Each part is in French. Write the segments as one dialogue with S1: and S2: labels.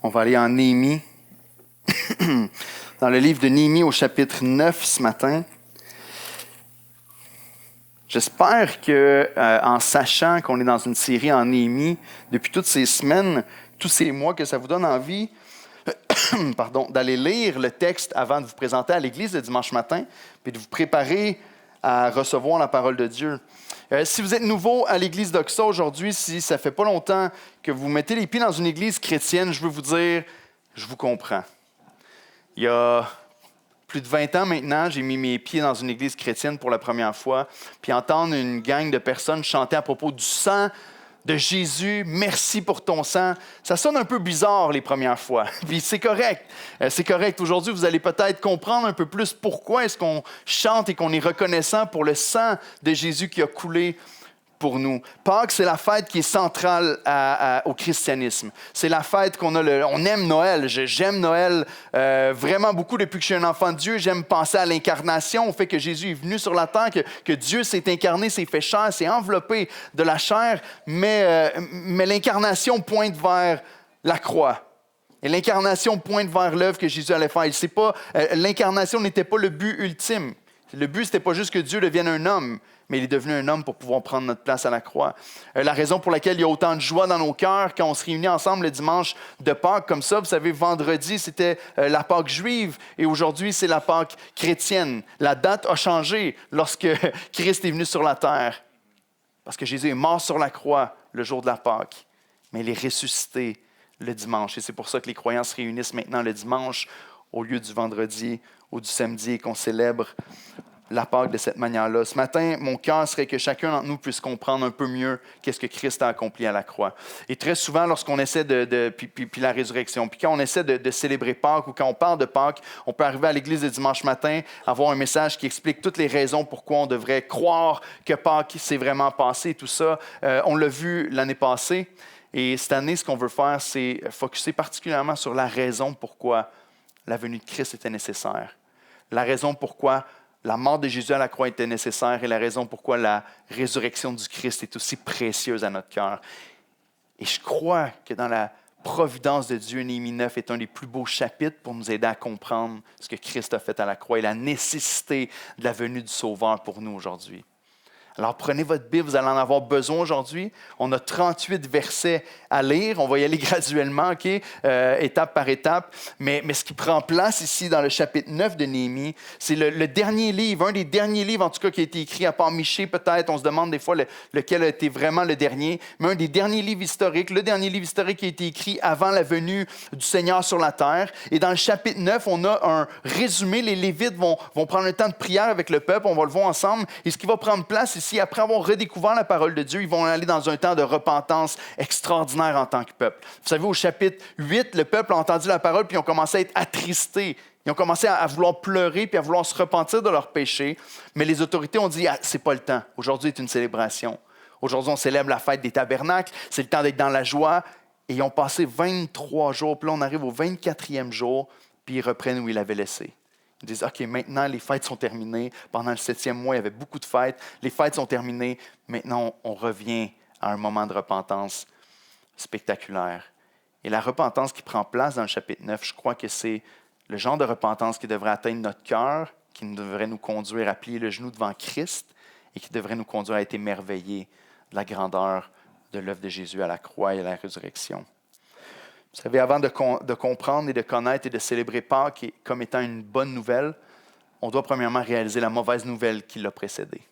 S1: On va aller en Néhémie, dans le livre de Néhémie au chapitre 9 ce matin. J'espère qu'en sachant qu'on est dans une série en Néhémie, depuis toutes ces semaines, tous ces mois, que ça vous donne envie d'aller lire le texte avant de vous présenter à l'église le dimanche matin, puis de vous préparer à recevoir la parole de Dieu. Si vous êtes nouveau à l'église d'Oxa aujourd'hui, si ça ne fait pas longtemps que vous mettez les pieds dans une église chrétienne, je veux vous dire, je vous comprends. Il y a plus de 20 ans maintenant, j'ai mis mes pieds dans une église chrétienne pour la première fois, puis entendre une gang de personnes chanter à propos du sang de Jésus, merci pour ton sang, ça sonne un peu bizarre les premières fois. Puis c'est correct. C'est correct. Aujourd'hui, vous allez peut-être comprendre un peu plus pourquoi est-ce qu'on chante et qu'on est reconnaissant pour le sang de Jésus qui a coulé pour nous. Pâques, c'est la fête qui est centrale au christianisme. C'est la fête qu'on a. On aime Noël. J'aime Noël vraiment beaucoup depuis que je suis un enfant de Dieu. J'aime penser à l'incarnation, au fait que Jésus est venu sur la terre, que Dieu s'est incarné, s'est fait chair, s'est enveloppé de la chair. Mais l'incarnation pointe vers la croix. Et l'incarnation pointe vers l'œuvre que Jésus allait faire. L'incarnation n'était pas le but ultime. Le but, ce n'était pas juste que Dieu devienne un homme, mais il est devenu un homme pour pouvoir prendre notre place à la croix. La raison pour laquelle il y a autant de joie dans nos cœurs quand on se réunit ensemble le dimanche de Pâques, comme ça, vous savez, vendredi, c'était la Pâque juive et aujourd'hui, c'est la Pâque chrétienne. La date a changé lorsque Christ est venu sur la terre, parce que Jésus est mort sur la croix le jour de la Pâque, mais il est ressuscité le dimanche. Et c'est pour ça que les croyants se réunissent maintenant le dimanche au lieu du vendredi ou du samedi et qu'on célèbre la Pâque de cette manière-là. Ce matin, mon cœur serait que chacun d'entre nous puisse comprendre un peu mieux qu'est-ce que Christ a accompli à la croix. Et très souvent, lorsqu'on essaie puis la résurrection, puis quand on essaie de célébrer Pâques ou quand on parle de Pâques, on peut arriver à l'église le dimanche matin, avoir un message qui explique toutes les raisons pourquoi on devrait croire que Pâques s'est vraiment passé, tout ça. On l'a vu l'année passée. Et cette année, ce qu'on veut faire, c'est focusser particulièrement sur la raison pourquoi la venue de Christ était nécessaire. La raison pourquoi la mort de Jésus à la croix était nécessaire et la raison pourquoi la résurrection du Christ est aussi précieuse à notre cœur. Et je crois que dans la providence de Dieu, Néhémie 9 est un des plus beaux chapitres pour nous aider à comprendre ce que Christ a fait à la croix et la nécessité de la venue du Sauveur pour nous aujourd'hui. Alors, prenez votre Bible, vous allez en avoir besoin aujourd'hui. On a 38 versets à lire. On va y aller graduellement, étape par étape. Mais ce qui prend place ici dans le chapitre 9 de Néhémie, c'est le dernier livre, un des derniers livres en tout cas qui a été écrit, à part Michée peut-être. On se demande des fois lequel a été vraiment le dernier. Mais un des derniers livres historiques, le dernier livre historique qui a été écrit avant la venue du Seigneur sur la terre. Et dans le chapitre 9, on a un résumé. Les Lévites vont prendre un temps de prière avec le peuple. On va le voir ensemble. Et ce qui va prendre place ici, après avoir redécouvert la parole de Dieu, ils vont aller dans un temps de repentance extraordinaire en tant que peuple. Vous savez, au chapitre 8, le peuple a entendu la parole puis ils ont commencé à être attristés. Ils ont commencé à vouloir pleurer puis à vouloir se repentir de leurs péchés. Mais les autorités ont dit, c'est pas le temps. Aujourd'hui est une célébration. Aujourd'hui, on célèbre la fête des tabernacles. C'est le temps d'être dans la joie. Et ils ont passé 23 jours. Puis là, on arrive au 24e jour, puis ils reprennent où ils l'avaient laissé. Ils disent, OK, maintenant, les fêtes sont terminées. Pendant le 7e mois, il y avait beaucoup de fêtes. Les fêtes sont terminées. Maintenant, on revient à un moment de repentance spectaculaire. Et la repentance qui prend place dans le chapitre 9, je crois que c'est le genre de repentance qui devrait atteindre notre cœur, qui devrait nous conduire à plier le genou devant Christ et qui devrait nous conduire à être émerveillés de la grandeur de l'œuvre de Jésus à la croix et à la résurrection. Vous savez, avant de comprendre et de connaître et de célébrer Pâques comme étant une bonne nouvelle, on doit premièrement réaliser la mauvaise nouvelle qui l'a précédée.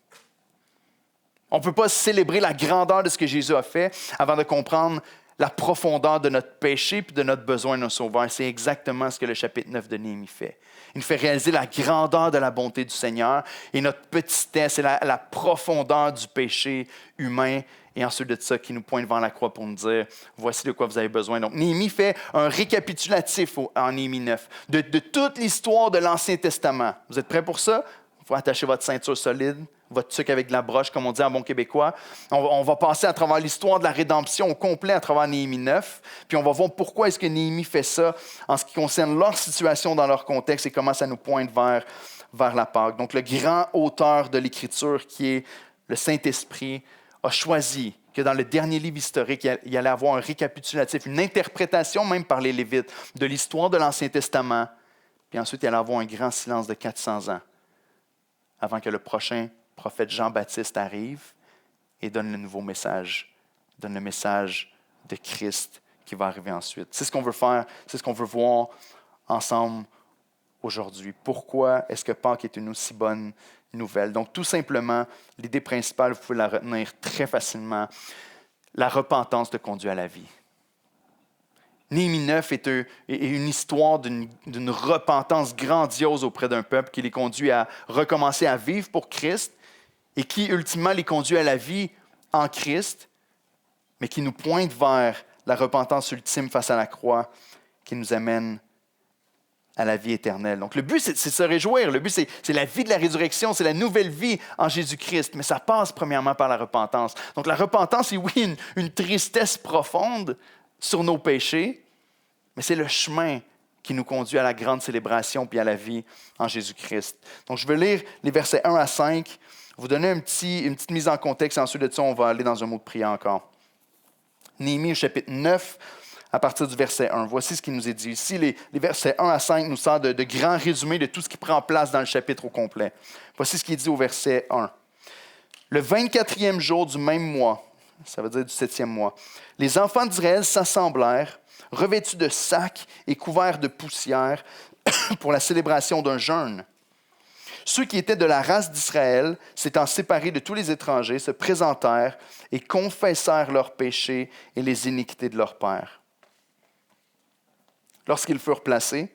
S1: On ne peut pas célébrer la grandeur de ce que Jésus a fait avant de comprendre la profondeur de notre péché et de notre besoin d'un sauveur. C'est exactement ce que le chapitre 9 de Néhémie fait. Il nous fait réaliser la grandeur de la bonté du Seigneur et notre petitesse et la profondeur du péché humain. Et ensuite de ça, qui nous pointe devant la croix pour nous dire, voici de quoi vous avez besoin. Donc, Néhémie fait un récapitulatif en Néhémie 9 de toute l'histoire de l'Ancien Testament. Vous êtes prêts pour ça? Il faut attacher votre ceinture solide, votre tuque avec de la broche, comme on dit en bon québécois. On va passer à travers l'histoire de la rédemption au complet à travers Néhémie 9. Puis on va voir pourquoi est-ce que Néhémie fait ça en ce qui concerne leur situation dans leur contexte et comment ça nous pointe vers la Pâque. Donc, le grand auteur de l'Écriture qui est le Saint-Esprit a choisi que dans le dernier livre historique, il allait avoir un récapitulatif, une interprétation même par les Lévites de l'histoire de l'Ancien Testament. Puis ensuite, il allait avoir un grand silence de 400 ans avant que le prochain prophète Jean-Baptiste arrive et donne le nouveau message, donne le message de Christ qui va arriver ensuite. C'est ce qu'on veut faire, c'est ce qu'on veut voir ensemble aujourd'hui. Pourquoi est-ce que Pâques est une aussi bonne nouvelle? Donc, tout simplement, l'idée principale, vous pouvez la retenir très facilement, la repentance te conduit à la vie. Néhémie 9 est une histoire d'une repentance grandiose auprès d'un peuple qui les conduit à recommencer à vivre pour Christ et qui, ultimement, les conduit à la vie en Christ, mais qui nous pointe vers la repentance ultime face à la croix qui nous amène à la vie éternelle. Donc, le but, c'est de se réjouir. Le but, c'est la vie de la résurrection, c'est la nouvelle vie en Jésus-Christ. Mais ça passe premièrement par la repentance. Donc, la repentance, c'est oui, une tristesse profonde sur nos péchés, mais c'est le chemin qui nous conduit à la grande célébration puis à la vie en Jésus-Christ. Donc, je vais lire les versets 1 à 5, vous donner une petite mise en contexte, et ensuite de ça, on va aller dans un mot de prière encore. Néhémie, chapitre 9, à partir du verset 1. Voici ce qui nous est dit ici. Les versets 1 à 5 nous sortent de grands résumés de tout ce qui prend place dans le chapitre au complet. Voici ce qui est dit au verset 1. Le 24e jour du même mois, ça veut dire du 7e mois, les enfants d'Israël s'assemblèrent, revêtus de sacs et couverts de poussière, pour la célébration d'un jeûne. Ceux qui étaient de la race d'Israël, s'étant séparés de tous les étrangers, se présentèrent et confessèrent leurs péchés et les iniquités de leurs pères. Lorsqu'ils furent placés,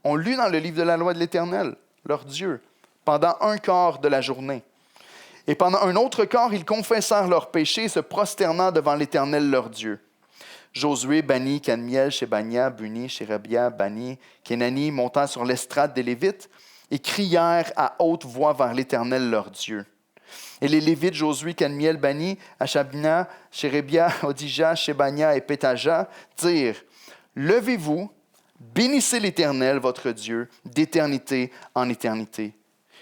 S1: on lut dans le livre de la loi de l'Éternel, leur Dieu, pendant un quart de la journée. Et pendant un autre quart, ils confessèrent leurs péchés et se prosternant devant l'Éternel, leur Dieu. Josué, Bani, Kadmiel, Shebania, Buni, Sherebia, Bani, Kenani montèrent sur l'estrade des Lévites et crièrent à haute voix vers l'Éternel, leur Dieu. Et les Lévites, Josué, Kadmiel, Bani, Ashabina, Sherebia, Odija, Shebania et Pétaja, dirent, « Levez-vous, bénissez l'Éternel, votre Dieu, d'éternité en éternité.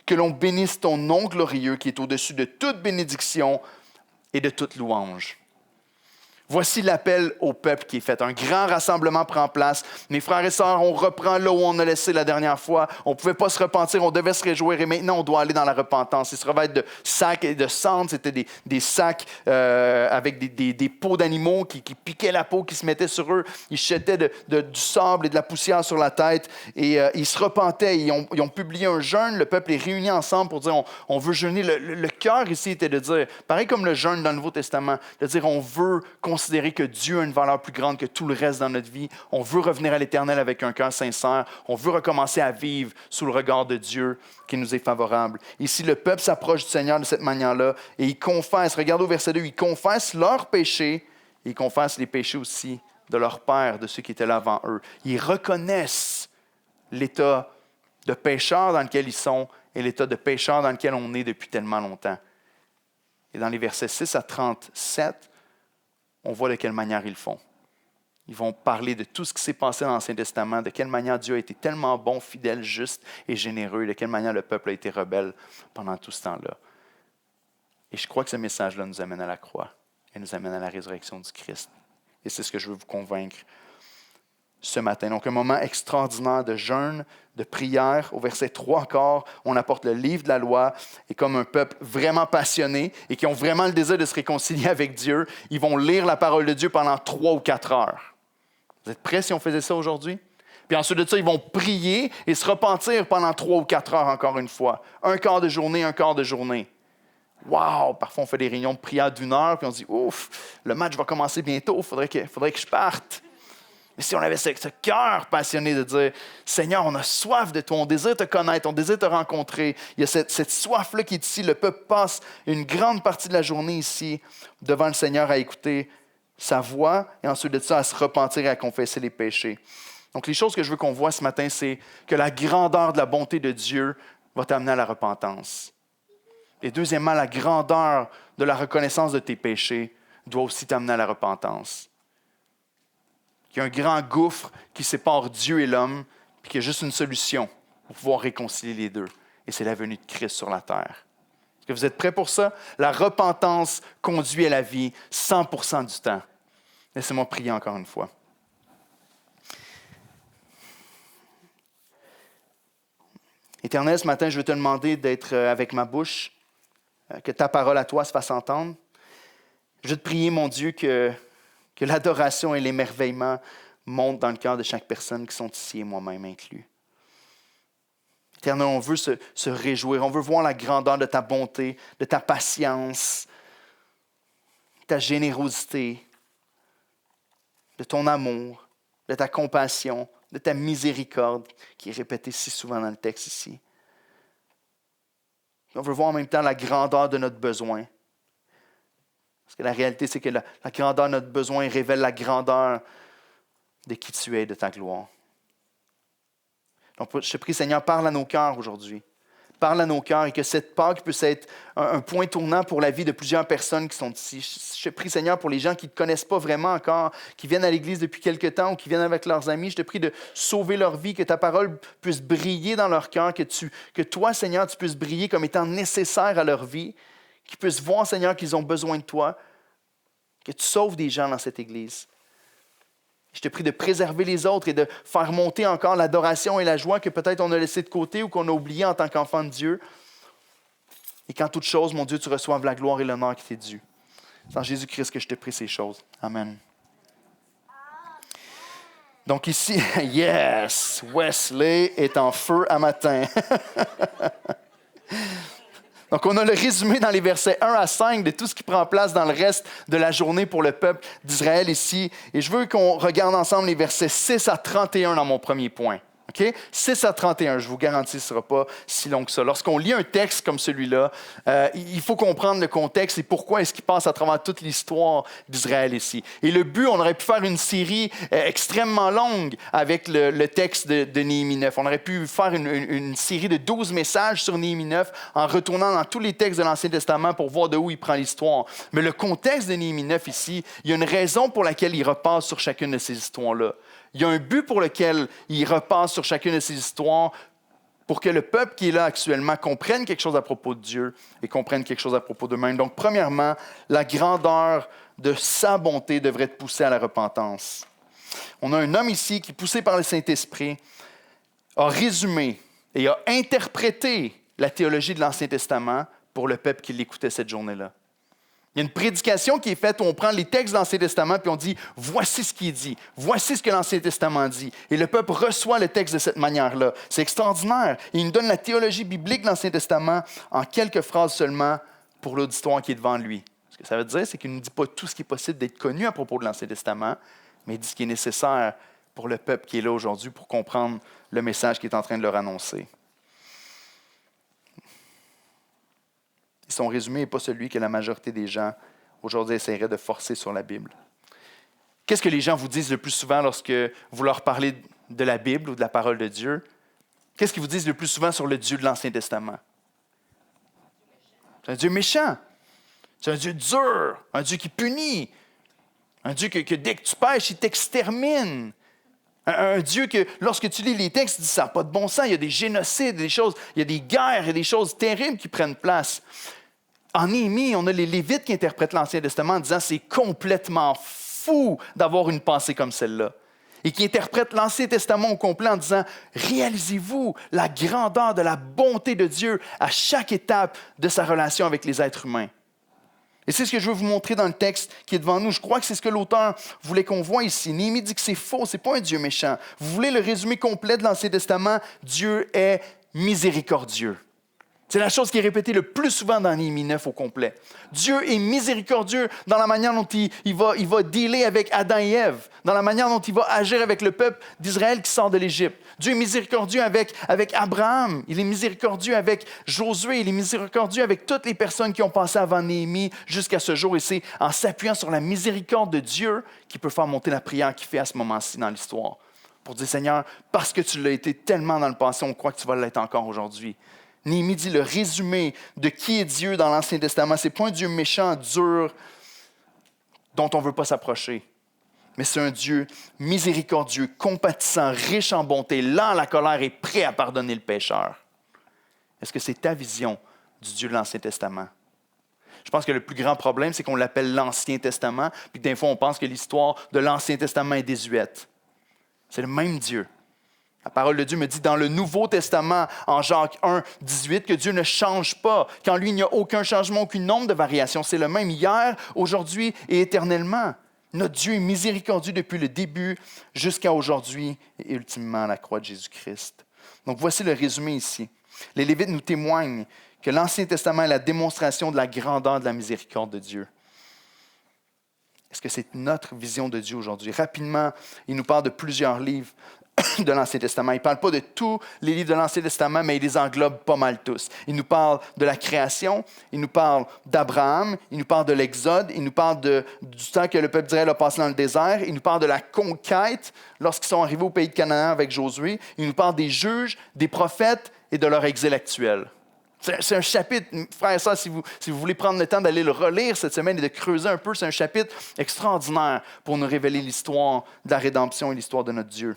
S1: Que l'on bénisse ton nom glorieux qui est au-dessus de toute bénédiction et de toute louange. » Voici l'appel au peuple qui est fait. Un grand rassemblement prend place. Mes frères et sœurs, on reprend là où on a laissé la dernière fois. On ne pouvait pas se repentir, on devait se réjouir et maintenant on doit aller dans la repentance. Ils se revêtent de sacs et de cendres. C'était des sacs avec des peaux d'animaux qui piquaient la peau, qui se mettaient sur eux. Ils jetaient du sable et de la poussière sur la tête et ils se repentaient. Ils ont publié un jeûne. Le peuple est réuni ensemble pour dire on veut jeûner. Le cœur ici était de dire, pareil comme le jeûne dans le Nouveau Testament, de dire on veut considérer que Dieu a une valeur plus grande que tout le reste dans notre vie. On veut revenir à l'Éternel avec un cœur sincère. On veut recommencer à vivre sous le regard de Dieu qui nous est favorable. Ici, le peuple s'approche du Seigneur de cette manière-là et ils confessent, regardez au verset 2, ils confessent leurs péchés et ils confessent les péchés aussi de leur père, de ceux qui étaient là avant eux. Ils reconnaissent l'état de pécheur dans lequel ils sont et l'état de pécheur dans lequel on est depuis tellement longtemps. Et dans les versets 6 à 37, on voit de quelle manière ils le font. Ils vont parler de tout ce qui s'est passé dans l'Ancien Testament, de quelle manière Dieu a été tellement bon, fidèle, juste et généreux, de quelle manière le peuple a été rebelle pendant tout ce temps-là. Et je crois que ce message-là nous amène à la croix et nous amène à la résurrection du Christ. Et c'est ce que je veux vous convaincre ce matin. Donc, un moment extraordinaire de jeûne, de prière. Au verset 3 encore, on apporte le livre de la loi. Et comme un peuple vraiment passionné et qui ont vraiment le désir de se réconcilier avec Dieu, ils vont lire la parole de Dieu pendant 3 ou 4 heures. Vous êtes prêts si on faisait ça aujourd'hui? Puis ensuite de ça, ils vont prier et se repentir pendant 3 ou 4 heures encore une fois. Un quart de journée, un quart de journée. Wow! Parfois, on fait des réunions de prière d'1 heure, puis on se dit, ouf, le match va commencer bientôt, il faudrait que je parte. Mais si on avait ce cœur passionné de dire, Seigneur, on a soif de toi, on désire te connaître, on désire te rencontrer. Il y a cette soif-là qui est ici. Le peuple passe une grande partie de la journée ici devant le Seigneur à écouter sa voix et ensuite de ça à se repentir et à confesser les péchés. Donc les choses que je veux qu'on voit ce matin, c'est que la grandeur de la bonté de Dieu va t'amener à la repentance. Et deuxièmement, la grandeur de la reconnaissance de tes péchés doit aussi t'amener à la repentance. Il y a un grand gouffre qui sépare Dieu et l'homme, puis qu'il y a juste une solution pour pouvoir réconcilier les deux. Et c'est la venue de Christ sur la terre. Est-ce que vous êtes prêts pour ça? La repentance conduit à la vie 100% du temps. Laissez-moi prier encore une fois. Éternel, ce matin, je veux te demander d'être avec ma bouche, que ta parole à toi se fasse entendre. Je veux te prier, mon Dieu, que l'adoration et l'émerveillement montent dans le cœur de chaque personne qui sont ici et moi-même inclus. Éternel, on veut se réjouir, on veut voir la grandeur de ta bonté, de ta patience, de ta générosité, de ton amour, de ta compassion, de ta miséricorde, qui est répétée si souvent dans le texte ici. On veut voir en même temps la grandeur de notre besoin. Parce que la réalité, c'est que la grandeur de notre besoin révèle la grandeur de qui tu es et de ta gloire. Donc, je te prie, Seigneur, parle à nos cœurs aujourd'hui. Parle à nos cœurs et que cette Pâque puisse être un point tournant pour la vie de plusieurs personnes qui sont ici. Je te prie, Seigneur, pour les gens qui ne te connaissent pas vraiment encore, qui viennent à l'Église depuis quelque temps ou qui viennent avec leurs amis, je te prie de sauver leur vie, que ta parole puisse briller dans leur cœur, que toi, Seigneur, tu puisses briller comme étant nécessaire à leur vie, qu'ils puissent voir, Seigneur, qu'ils ont besoin de toi, que tu sauves des gens dans cette Église. Je te prie de préserver les autres et de faire monter encore l'adoration et la joie que peut-être on a laissé de côté ou qu'on a oublié en tant qu'enfant de Dieu. Et qu'en toute chose, mon Dieu, tu reçoives la gloire et l'honneur qui t'est dû. C'est en Jésus-Christ que je te prie ces choses. Amen. Donc ici, yes, Wesley est en feu à matin. Donc, on a le résumé dans les versets 1 à 5 de tout ce qui prend place dans le reste de la journée pour le peuple d'Israël ici. Et je veux qu'on regarde ensemble les versets 6 à 31 dans mon premier point. Okay? 6 à 31, je vous garantis, ce ne sera pas si long que ça. Lorsqu'on lit un texte comme celui-là, il faut comprendre le contexte et pourquoi est-ce qu'il passe à travers toute l'histoire d'Israël ici. Et le but, on aurait pu faire une série extrêmement longue avec le texte de Néhémie 9. On aurait pu faire une série de 12 messages sur Néhémie 9 en retournant dans tous les textes de l'Ancien Testament pour voir de où il prend l'histoire. Mais le contexte de Néhémie 9 ici, il y a une raison pour laquelle il repasse sur chacune de ces histoires-là. Il y a un but pour lequel il repasse sur chacune de ces histoires pour que le peuple qui est là actuellement comprenne quelque chose à propos de Dieu et comprenne quelque chose à propos d'eux-mêmes. Donc, premièrement, la grandeur de sa bonté devrait te pousser à la repentance. On a un homme ici qui, poussé par le Saint-Esprit, a résumé et a interprété la théologie de l'Ancien Testament pour le peuple qui l'écoutait cette journée-là. Il y a une prédication qui est faite où on prend les textes de l'Ancien Testament puis on dit « Voici ce qui est dit, voici ce que l'Ancien Testament dit. » Et le peuple reçoit le texte de cette manière-là. C'est extraordinaire. Il nous donne la théologie biblique de l'Ancien Testament en quelques phrases seulement pour l'auditoire qui est devant lui. Ce que ça veut dire, c'est qu'il ne nous dit pas tout ce qui est possible d'être connu à propos de l'Ancien Testament, mais il dit ce qui est nécessaire pour le peuple qui est là aujourd'hui pour comprendre le message qu'il est en train de leur annoncer. Son résumé n'est pas celui que la majorité des gens aujourd'hui essaieraient de forcer sur la Bible. Qu'est-ce que les gens vous disent le plus souvent lorsque vous leur parlez de la Bible ou de la parole de Dieu? Qu'est-ce qu'ils vous disent le plus souvent sur le Dieu de l'Ancien Testament? C'est un Dieu méchant. C'est un Dieu dur, un Dieu qui punit, un Dieu que dès que tu pêches, il t'extermine. Un Dieu que, lorsque tu lis les textes, tu dis ça n'a pas de bon sens, il y a des génocides, des choses, il y a des guerres, il y a des choses terribles qui prennent place. En Néhémie, on a les Lévites qui interprètent l'Ancien Testament en disant c'est complètement fou d'avoir une pensée comme celle-là. Et qui interprètent l'Ancien Testament au complet en disant réalisez-vous la grandeur de la bonté de Dieu à chaque étape de sa relation avec les êtres humains. Et c'est ce que je veux vous montrer dans le texte qui est devant nous. Je crois que c'est ce que l'auteur voulait qu'on voit ici. Néhémie dit que c'est faux, ce n'est pas un Dieu méchant. Vous voulez le résumé complet de l'Ancien Testament? Dieu est miséricordieux. C'est la chose qui est répétée le plus souvent dans Néhémie 9 au complet. Dieu est miséricordieux dans la manière dont il va dealer avec Adam et Ève, dans la manière dont il va agir avec le peuple d'Israël qui sort de l'Égypte. Dieu est miséricordieux avec Abraham, il est miséricordieux avec Josué, il est miséricordieux avec toutes les personnes qui ont passé avant Néhémie jusqu'à ce jour. Et c'est en s'appuyant sur la miséricorde de Dieu qu'il peut faire monter la prière qu'il fait à ce moment-ci dans l'histoire. Pour dire, Seigneur, parce que tu l'as été tellement dans le passé, on croit que tu vas l'être encore aujourd'hui. Néhémie dit le résumé de qui est Dieu dans l'Ancien Testament. Ce n'est pas un Dieu méchant, dur, dont on ne veut pas s'approcher. Mais c'est un Dieu miséricordieux, compatissant, riche en bonté, lent à la colère et prêt à pardonner le pécheur. Est-ce que c'est ta vision du Dieu de l'Ancien Testament. Je pense que le plus grand problème, c'est qu'on l'appelle l'Ancien Testament, puis que des fois, on pense que l'histoire de l'Ancien Testament est désuète. C'est le même Dieu. La parole de Dieu me dit dans le Nouveau Testament, en Jacques 1, 18, que Dieu ne change pas, qu'en lui, il n'y a aucun changement, aucun nombre de variations. C'est le même hier, aujourd'hui et éternellement. Notre Dieu est miséricordieux depuis le début jusqu'à aujourd'hui et ultimement à la croix de Jésus-Christ. Donc voici le résumé ici. Les Lévites nous témoignent que l'Ancien Testament est la démonstration de la grandeur de la miséricorde de Dieu. Est-ce que c'est notre vision de Dieu aujourd'hui? Rapidement, il nous parle de plusieurs livres de l'Ancien Testament. Il ne parle pas de tous les livres de l'Ancien Testament, mais il les englobe pas mal tous. Il nous parle de la création, il nous parle d'Abraham, il nous parle de l'Exode, il nous parle du temps que le peuple d'Israël a passé dans le désert, il nous parle de la conquête lorsqu'ils sont arrivés au pays de Canaan avec Josué, il nous parle des juges, des prophètes et de leur exil actuel. C'est un chapitre, frères et sœurs, si vous voulez prendre le temps d'aller le relire cette semaine et de creuser un peu, c'est un chapitre extraordinaire pour nous révéler l'histoire de la rédemption et l'histoire de notre Dieu.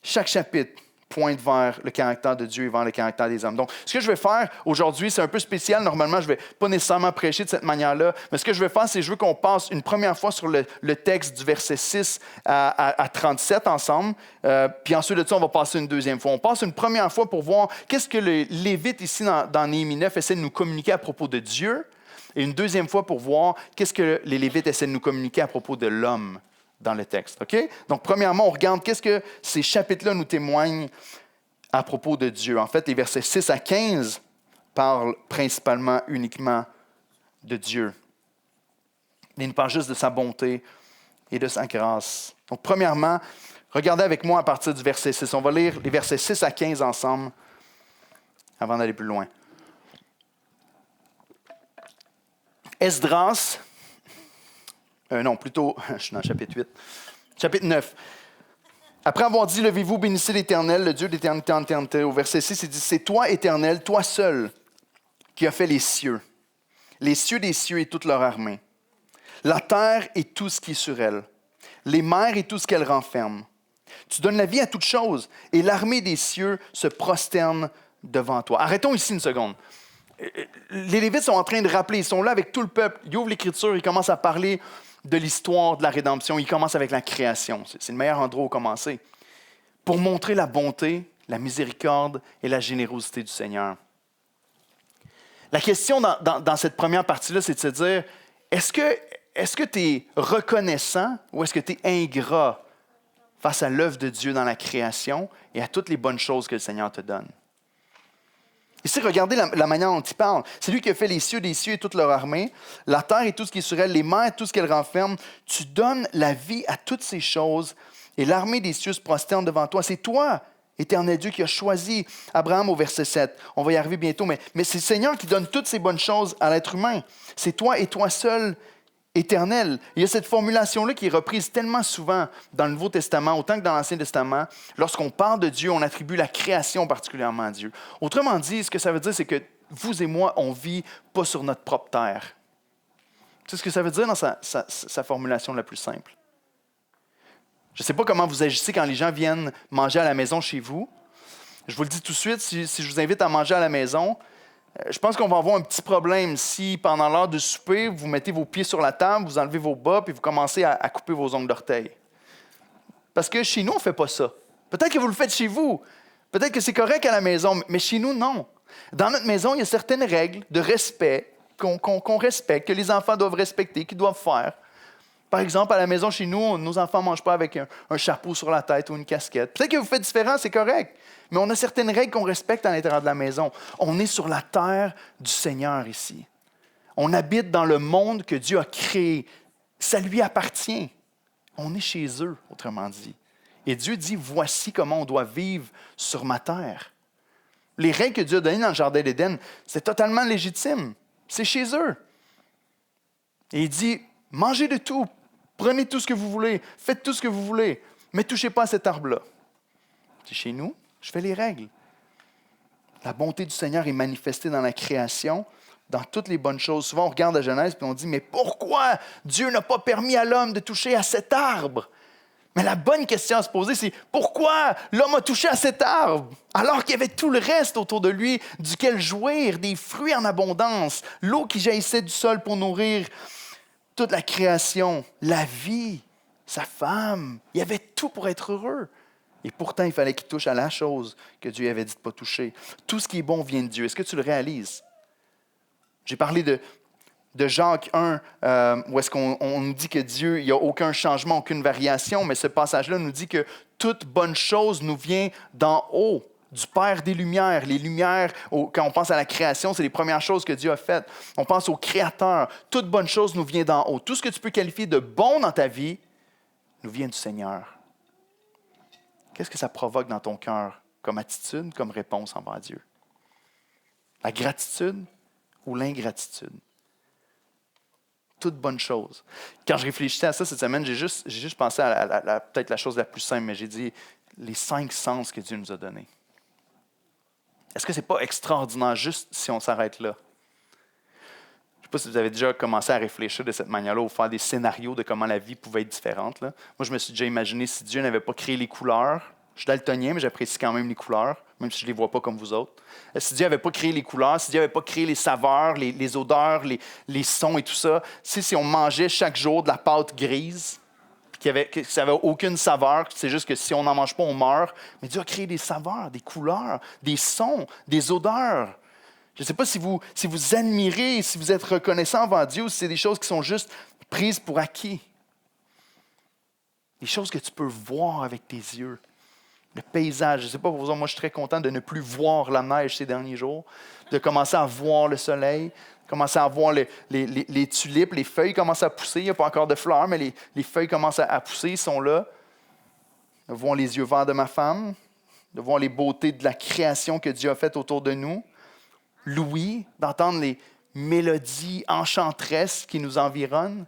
S1: Chaque chapitre pointe vers le caractère de Dieu et vers le caractère des hommes. Donc, ce que je vais faire aujourd'hui, c'est un peu spécial. Normalement, je ne vais pas nécessairement prêcher de cette manière-là, mais ce que je vais faire, c'est que je veux qu'on passe une première fois sur le texte du verset 6 à 37 ensemble, puis ensuite de ça, on va passer une deuxième fois. On passe une première fois pour voir qu'est-ce que les Lévites ici dans Néhémie 9 essaient de nous communiquer à propos de Dieu, et une deuxième fois pour voir qu'est-ce que les Lévites essaient de nous communiquer à propos de l'homme dans le texte. OK? Donc, premièrement, on regarde qu'est-ce que ces chapitres-là nous témoignent à propos de Dieu. En fait, les versets 6 à 15 parlent principalement, uniquement de Dieu. Ils nous parlent juste de sa bonté et de sa grâce. Donc, premièrement, regardez avec moi à partir du verset 6. On va lire les versets 6 à 15 ensemble avant d'aller plus loin. Esdras, je suis dans le chapitre 8. Chapitre 9. Après avoir dit, levez-vous, bénissez l'Éternel, le Dieu d'éternité en éternité. Au verset 6, il dit, c'est toi, Éternel, toi seul, qui as fait les cieux des cieux et toute leur armée, la terre et tout ce qui est sur elle, les mers et tout ce qu'elles renferment. Tu donnes la vie à toutes choses, et l'armée des cieux se prosterne devant toi. Arrêtons ici une seconde. Les Lévites sont en train de rappeler, ils sont là avec tout le peuple, ils ouvrent l'Écriture, ils commencent à parler de l'histoire de la rédemption. Il commence avec la création. C'est le meilleur endroit où commencer. Pour montrer la bonté, la miséricorde et la générosité du Seigneur. La question dans cette première partie-là, c'est de se dire, est-ce que tu es reconnaissant ou est-ce que tu es ingrat face à l'œuvre de Dieu dans la création et à toutes les bonnes choses que le Seigneur te donne? Ici, regardez la manière dont il parle. C'est lui qui a fait les cieux des cieux et toute leur armée, la terre et tout ce qui est sur elle, les mers et tout ce qu'elle renferme. Tu donnes la vie à toutes ces choses et l'armée des cieux se prosterne devant toi. C'est toi, Éternel Dieu, qui a choisi Abraham au verset 7. On va y arriver bientôt, mais c'est le Seigneur qui donne toutes ces bonnes choses à l'être humain. C'est toi et toi seul, Éternel. Il y a cette formulation-là qui est reprise tellement souvent dans le Nouveau Testament, autant que dans l'Ancien Testament. Lorsqu'on parle de Dieu, on attribue la création particulièrement à Dieu. Autrement dit, ce que ça veut dire, c'est que vous et moi, on ne vit pas sur notre propre terre. C'est ce que ça veut dire dans sa formulation la plus simple. Je ne sais pas comment vous agissez quand les gens viennent manger à la maison chez vous. Je vous le dis tout de suite, si je vous invite à manger à la maison, je pense qu'on va avoir un petit problème si, pendant l'heure de souper, vous mettez vos pieds sur la table, vous enlevez vos bas, puis vous commencez à couper vos ongles d'orteil. Parce que chez nous, on ne fait pas ça. Peut-être que vous le faites chez vous. Peut-être que c'est correct à la maison, mais chez nous, non. Dans notre maison, il y a certaines règles de respect qu'on respecte, que les enfants doivent respecter, qu'ils doivent faire. Par exemple, à la maison, chez nous, nos enfants ne mangent pas avec un chapeau sur la tête ou une casquette. Peut-être que vous faites différent, c'est correct. Mais on a certaines règles qu'on respecte à l'intérieur de la maison. On est sur la terre du Seigneur ici. On habite dans le monde que Dieu a créé. Ça lui appartient. On est chez eux, autrement dit. Et Dieu dit, voici comment on doit vivre sur ma terre. Les règles que Dieu a données dans le Jardin d'Éden, c'est totalement légitime. C'est chez eux. Et il dit, mangez de tout. Prenez tout ce que vous voulez, faites tout ce que vous voulez, mais ne touchez pas à cet arbre-là. C'est chez nous, je fais les règles. La bonté du Seigneur est manifestée dans la création, dans toutes les bonnes choses. Souvent, on regarde la Genèse et on dit, mais pourquoi Dieu n'a pas permis à l'homme de toucher à cet arbre? Mais la bonne question à se poser, c'est pourquoi l'homme a touché à cet arbre alors qu'il y avait tout le reste autour de lui duquel jouir, des fruits en abondance, l'eau qui jaillissait du sol pour nourrir toute la création, la vie, sa femme. Il y avait tout pour être heureux. Et pourtant, il fallait qu'il touche à la chose que Dieu avait dit de ne pas toucher. Tout ce qui est bon vient de Dieu. Est-ce que tu le réalises? J'ai parlé de Jacques 1, où est-ce qu'on nous dit que Dieu, il n'y a aucun changement, aucune variation, mais ce passage-là nous dit que toute bonne chose nous vient d'en haut, du Père des Lumières. Les lumières, quand on pense à la création, c'est les premières choses que Dieu a faites. On pense au Créateur. Toute bonne chose nous vient d'en haut. Tout ce que tu peux qualifier de bon dans ta vie nous vient du Seigneur. Qu'est-ce que ça provoque dans ton cœur comme attitude, comme réponse envers Dieu? La gratitude ou l'ingratitude? Toute bonne chose. Quand je réfléchissais à ça cette semaine, j'ai juste pensé à peut-être la chose la plus simple, mais j'ai dit les 5 sens que Dieu nous a donnés. Est-ce que ce n'est pas extraordinaire juste si on s'arrête là? Je ne sais pas si vous avez déjà commencé à réfléchir de cette manière-là ou faire des scénarios de comment la vie pouvait être différente. Là. Moi, je me suis déjà imaginé si Dieu n'avait pas créé les couleurs. Je suis daltonien, mais j'apprécie quand même les couleurs, même si je ne les vois pas comme vous autres. Si Dieu n'avait pas créé les couleurs, si Dieu n'avait pas créé les saveurs, les odeurs, les sons et tout ça, si on mangeait chaque jour de la pâte grise, que ça n'avait aucune saveur, c'est juste que si on n'en mange pas, on meurt. Mais Dieu a créé des saveurs, des couleurs, des sons, des odeurs. Je ne sais pas si vous admirez, si vous êtes reconnaissant envers Dieu, ou si c'est des choses qui sont juste prises pour acquis. Des choses que tu peux voir avec tes yeux. Le paysage, je ne sais pas pour vous, moi je suis très content de ne plus voir la neige ces derniers jours, de commencer à voir le soleil, commencer à voir les tulipes, les feuilles commencent à pousser. Il n'y a pas encore de fleurs, mais les feuilles commencent à pousser, ils sont là. De voir les yeux verts de ma femme, de voir les beautés de la création que Dieu a faite autour de nous. L'ouïe, d'entendre les mélodies enchanteresses qui nous environnent.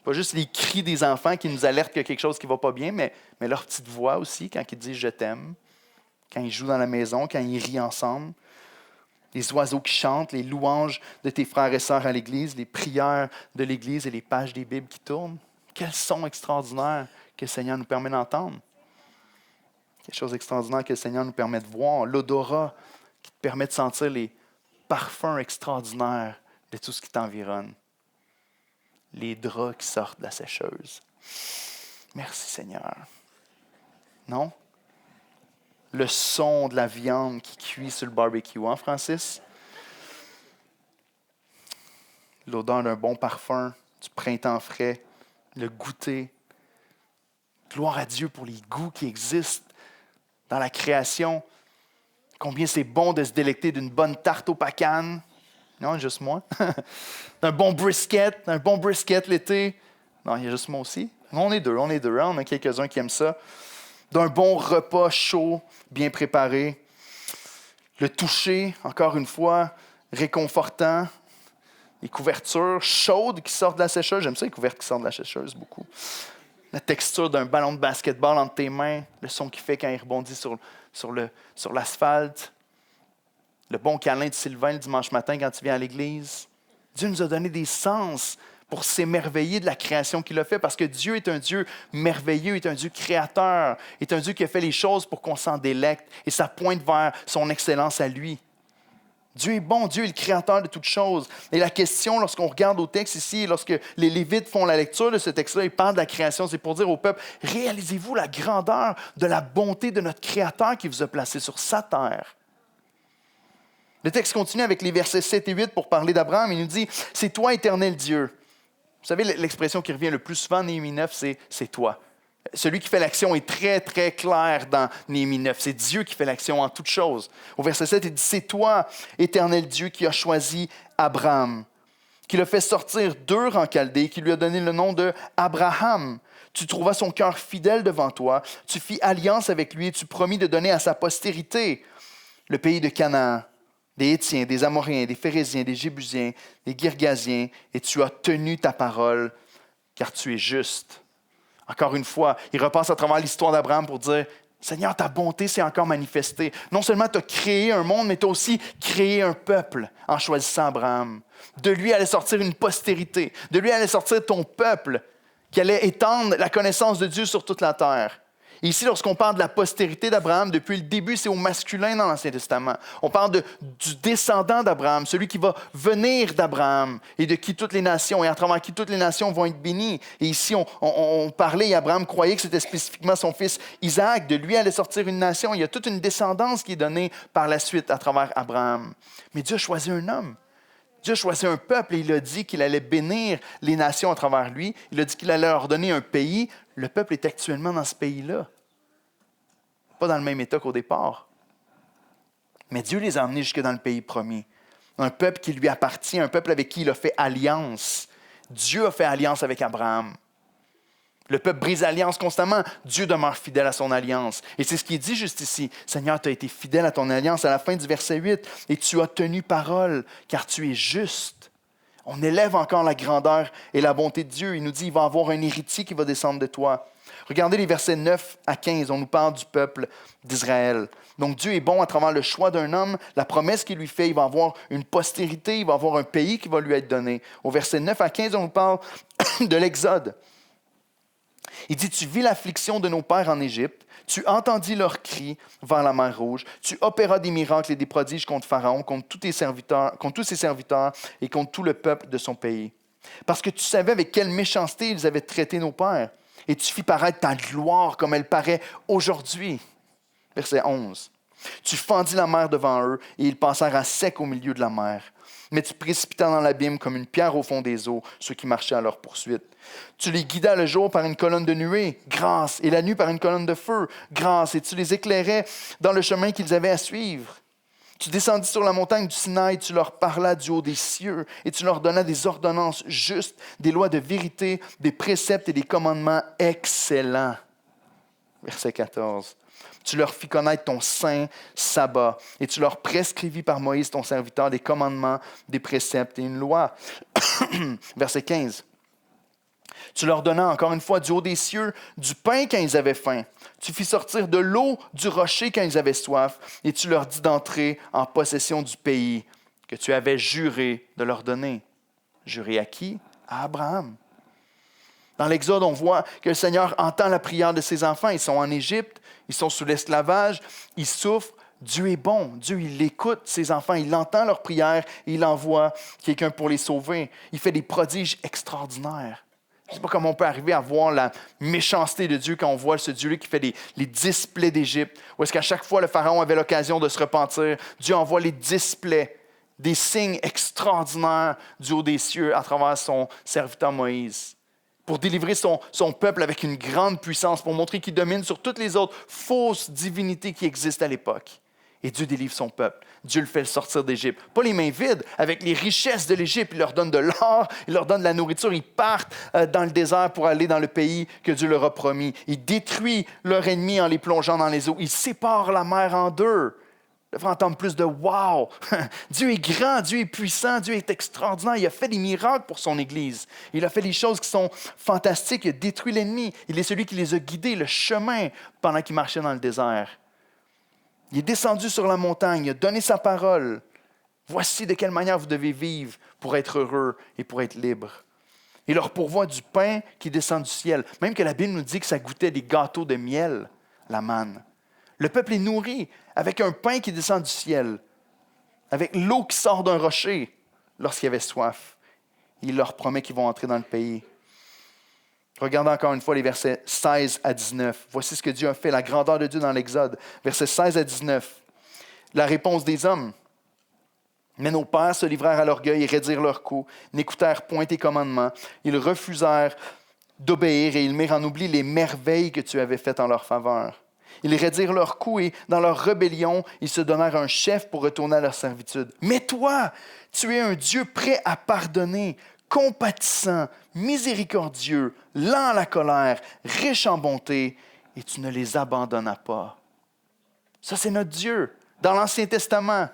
S1: Pas juste les cris des enfants qui nous alertent qu'il y a quelque chose qui ne va pas bien, mais leur petite voix aussi quand ils disent « je t'aime », quand ils jouent dans la maison, quand ils rient ensemble. Les oiseaux qui chantent, les louanges de tes frères et sœurs à l'Église, les prières de l'Église et les pages des Bibles qui tournent. Quel son extraordinaire que le Seigneur nous permet d'entendre. Quelque chose d'extraordinaire que le Seigneur nous permet de voir. L'odorat qui te permet de sentir les parfums extraordinaires de tout ce qui t'environne. Les draps qui sortent de la sécheuse. Merci Seigneur. Non? Le son de la viande qui cuit sur le barbecue, hein, Francis? L'odeur d'un bon parfum, du printemps frais, le goûter. Gloire à Dieu pour les goûts qui existent dans la création. Combien c'est bon de se délecter d'une bonne tarte aux pacanes. Non, juste moi. Un bon brisket l'été. Non, il y a juste moi aussi. On est deux, hein? On a quelques-uns qui aiment ça. D'un bon repas chaud, bien préparé. Le toucher, encore une fois, réconfortant. Les couvertures chaudes qui sortent de la sécheuse. J'aime ça, les couvertures qui sortent de la sécheuse, beaucoup. La texture d'un ballon de basketball entre tes mains. Le son qu'il fait quand il rebondit sur l'asphalte. Le bon câlin de Sylvain le dimanche matin quand tu viens à l'église. Dieu nous a donné des sens pour s'émerveiller de la création qu'il a fait, parce que Dieu est un Dieu merveilleux, est un Dieu créateur, est un Dieu qui a fait les choses pour qu'on s'en délecte, et ça pointe vers son excellence à lui. Dieu est bon, Dieu est le créateur de toutes choses. Et la question, lorsqu'on regarde au texte ici, lorsque les Lévites font la lecture de ce texte-là, ils parlent de la création, c'est pour dire au peuple, réalisez-vous la grandeur de la bonté de notre Créateur qui vous a placé sur sa terre. Le texte continue avec les versets 7 et 8 pour parler d'Abraham. Il nous dit, « C'est toi, éternel Dieu. » Vous savez, l'expression qui revient le plus souvent dans Néhémie 9, c'est « toi ». Celui qui fait l'action est très, très clair dans Néhémie 9. C'est Dieu qui fait l'action en toutes choses. Au verset 7, il dit, « C'est toi, éternel Dieu, qui as choisi Abraham, qui l'a fait sortir d'Ur en Chaldée, qui lui a donné le nom de Abraham. Tu trouvas son cœur fidèle devant toi. Tu fis alliance avec lui et tu promis de donner à sa postérité le pays de Canaan, des Hétiens, des Amoréens, des Phéréziens, des Jébusiens, des Girgasiens, et tu as tenu ta parole, car tu es juste. » Encore une fois, il repasse à travers l'histoire d'Abraham pour dire, « Seigneur, ta bonté s'est encore manifestée. Non seulement tu as créé un monde, mais tu as aussi créé un peuple en choisissant Abraham. De lui allait sortir une postérité. De lui allait sortir ton peuple qui allait étendre la connaissance de Dieu sur toute la terre. Et ici, lorsqu'on parle de la postérité d'Abraham, depuis le début, c'est au masculin dans l'Ancien Testament. On parle du descendant d'Abraham, celui qui va venir d'Abraham et de qui toutes les nations, et à travers qui toutes les nations vont être bénies. Et ici, on parlait, et Abraham croyait que c'était spécifiquement son fils Isaac. De lui allait sortir une nation. Il y a toute une descendance qui est donnée par la suite à travers Abraham. Mais Dieu a choisi un homme. Dieu a choisi un peuple et il a dit qu'il allait bénir les nations à travers lui. Il a dit qu'il allait leur donner un pays. Le peuple est actuellement dans ce pays-là. Pas dans le même état qu'au départ. Mais Dieu les a emmenés jusque dans le pays promis. Un peuple qui lui appartient, un peuple avec qui il a fait alliance. Dieu a fait alliance avec Abraham. Le peuple brise alliance constamment. Dieu demeure fidèle à son alliance. Et c'est ce qui est dit juste ici. Seigneur, tu as été fidèle à ton alliance à la fin du verset 8 et tu as tenu parole car tu es juste. On élève encore la grandeur et la bonté de Dieu. Il nous dit qu'il va avoir un héritier qui va descendre de toi. Regardez les versets 9 à 15. On nous parle du peuple d'Israël. Donc Dieu est bon à travers le choix d'un homme. La promesse qu'il lui fait, il va avoir une postérité, il va avoir un pays qui va lui être donné. Au verset 9 à 15, on nous parle de l'Exode. Il dit, tu vis l'affliction de nos pères en Égypte, tu entendis leurs cris vers la mer Rouge, tu opéras des miracles et des prodiges contre Pharaon, contre tous ses serviteurs et contre tout le peuple de son pays. Parce que tu savais avec quelle méchanceté ils avaient traité nos pères, et tu fis paraître ta gloire comme elle paraît aujourd'hui. Verset 11. Tu fendis la mer devant eux, et ils passèrent à sec au milieu de la mer. Mais tu précipitas dans l'abîme comme une pierre au fond des eaux, ceux qui marchaient à leur poursuite. Tu les guidas le jour par une colonne de nuée, grâce, et la nuit par une colonne de feu, grâce, et tu les éclairais dans le chemin qu'ils avaient à suivre. Tu descendis sur la montagne du Sinaï, tu leur parlas du haut des cieux, et tu leur donnas des ordonnances justes, des lois de vérité, des préceptes et des commandements excellents. Verset 14. Tu leur fis connaître ton saint sabbat, et tu leur prescrivis par Moïse, ton serviteur, des commandements, des préceptes et une loi. Verset 15. Tu leur donnas encore une fois du haut des cieux du pain quand ils avaient faim. Tu fis sortir de l'eau du rocher quand ils avaient soif, et tu leur dis d'entrer en possession du pays que tu avais juré de leur donner. Juré à qui? À Abraham. Dans l'Exode, on voit que le Seigneur entend la prière de ses enfants. Ils sont en Égypte, ils sont sous l'esclavage, ils souffrent. Dieu est bon. Dieu, il écoute ses enfants, il entend leurs prières et il envoie quelqu'un pour les sauver. Il fait des prodiges extraordinaires. Je ne sais pas comment on peut arriver à voir la méchanceté de Dieu quand on voit ce Dieu-là qui fait les 10 plaies d'Égypte. Où est-ce qu'à chaque fois, le Pharaon avait l'occasion de se repentir, Dieu envoie les 10 plaies, des signes extraordinaires du haut des cieux à travers son serviteur Moïse, pour délivrer son peuple avec une grande puissance, pour montrer qu'il domine sur toutes les autres fausses divinités qui existent à l'époque. Et Dieu délivre son peuple. Dieu le fait sortir d'Égypte. Pas les mains vides, avec les richesses de l'Égypte. Il leur donne de l'or, il leur donne de la nourriture. Ils partent dans le désert pour aller dans le pays que Dieu leur a promis. Il détruit leur ennemi en les plongeant dans les eaux. Il sépare la mer en deux. Il devrait entendre plus de « wow ». Dieu est grand, Dieu est puissant, Dieu est extraordinaire. Il a fait des miracles pour son Église. Il a fait des choses qui sont fantastiques. Il a détruit l'ennemi. Il est celui qui les a guidés, le chemin, pendant qu'ils marchaient dans le désert. Il est descendu sur la montagne, il a donné sa parole. Voici de quelle manière vous devez vivre pour être heureux et pour être libre. Il leur pourvoit du pain qui descend du ciel. Même que la Bible nous dit que ça goûtait des gâteaux de miel, la manne. Le peuple est nourri avec un pain qui descend du ciel, avec l'eau qui sort d'un rocher lorsqu'il y avait soif. Il leur promet qu'ils vont entrer dans le pays. Regardez encore une fois les versets 16 à 19. Voici ce que Dieu a fait, la grandeur de Dieu dans l'Exode. Versets 16 à 19. La réponse des hommes. Mais nos pères se livrèrent à l'orgueil et raidirent leur cou, n'écoutèrent point tes commandements. Ils refusèrent d'obéir et ils mirent en oubli les merveilles que tu avais faites en leur faveur. Ils raidirent leur cou et, dans leur rébellion, ils se donnèrent un chef pour retourner à leur servitude. Mais toi, tu es un Dieu prêt à pardonner, compatissant, miséricordieux, lent à la colère, riche en bonté, et tu ne les abandonnas pas. Ça, c'est notre Dieu, dans l'Ancien Testament.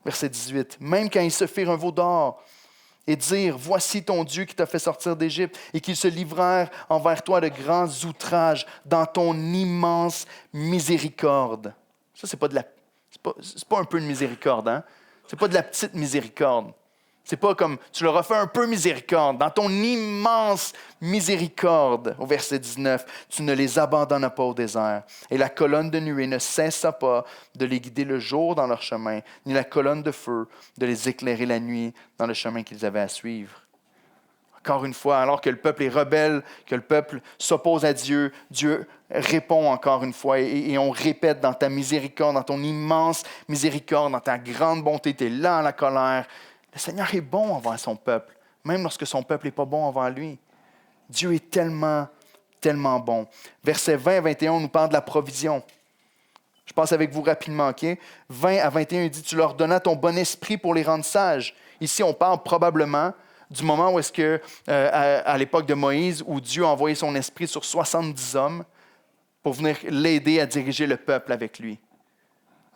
S1: Verset 18. Même quand ils se firent un veau d'or et dirent, voici ton Dieu qui t'a fait sortir d'Égypte, et qu'ils se livrèrent envers toi de grands outrages dans ton immense miséricorde. Ça, c'est pas un peu de miséricorde, hein? C'est pas de la petite miséricorde. C'est pas comme tu leur as fait un peu miséricorde. Dans ton immense miséricorde, au verset 19, tu ne les abandonnes pas au désert. Et la colonne de nuée ne cessa pas de les guider le jour dans leur chemin, ni la colonne de feu de les éclairer la nuit dans le chemin qu'ils avaient à suivre. Encore une fois, alors que le peuple est rebelle, que le peuple s'oppose à Dieu, Dieu répond encore une fois et on répète dans ta miséricorde, dans ton immense miséricorde, dans ta grande bonté, tu es lent à la colère. Le Seigneur est bon envers son peuple, même lorsque son peuple n'est pas bon envers lui. Dieu est tellement, tellement bon. Versets 20 à 21, on nous parle de la provision. Je passe avec vous rapidement, OK? 20 à 21, il dit « Tu leur donnas ton bon esprit pour les rendre sages. » Ici, on parle probablement du moment où est-ce que, à l'époque de Moïse, où Dieu a envoyé son esprit sur 70 hommes pour venir l'aider à diriger le peuple avec lui.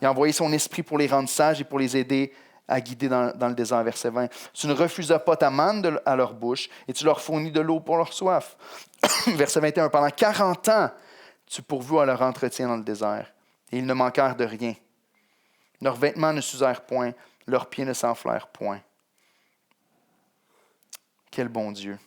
S1: Il a envoyé son esprit pour les rendre sages et pour les aider à guider dans le désert, verset 20. Tu ne refusas pas ta manne à leur bouche et tu leur fournis de l'eau pour leur soif. Verset 21. Pendant 40 ans, tu pourvus à leur entretien dans le désert et ils ne manquèrent de rien. Leurs vêtements ne s'usèrent point, leurs pieds ne s'enflèrent point. Quel bon Dieu.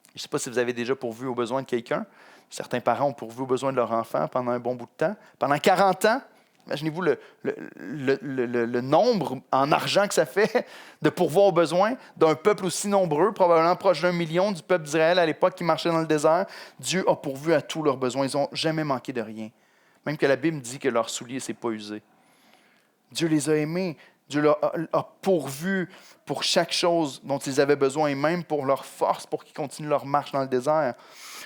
S1: Je ne sais pas si vous avez déjà pourvu aux besoins de quelqu'un. Certains parents ont pourvu aux besoins de leur enfant pendant un bon bout de temps. Pendant 40 ans, imaginez-vous le nombre en argent que ça fait de pourvoir aux besoins d'un peuple aussi nombreux, probablement proche d'1 million du peuple d'Israël à l'époque qui marchait dans le désert. Dieu a pourvu à tous leurs besoins. Ils n'ont jamais manqué de rien. Même que la Bible dit que leurs souliers ne s'est pas usé. Dieu les a aimés. Dieu leur a pourvu pour chaque chose dont ils avaient besoin et même pour leur force pour qu'ils continuent leur marche dans le désert.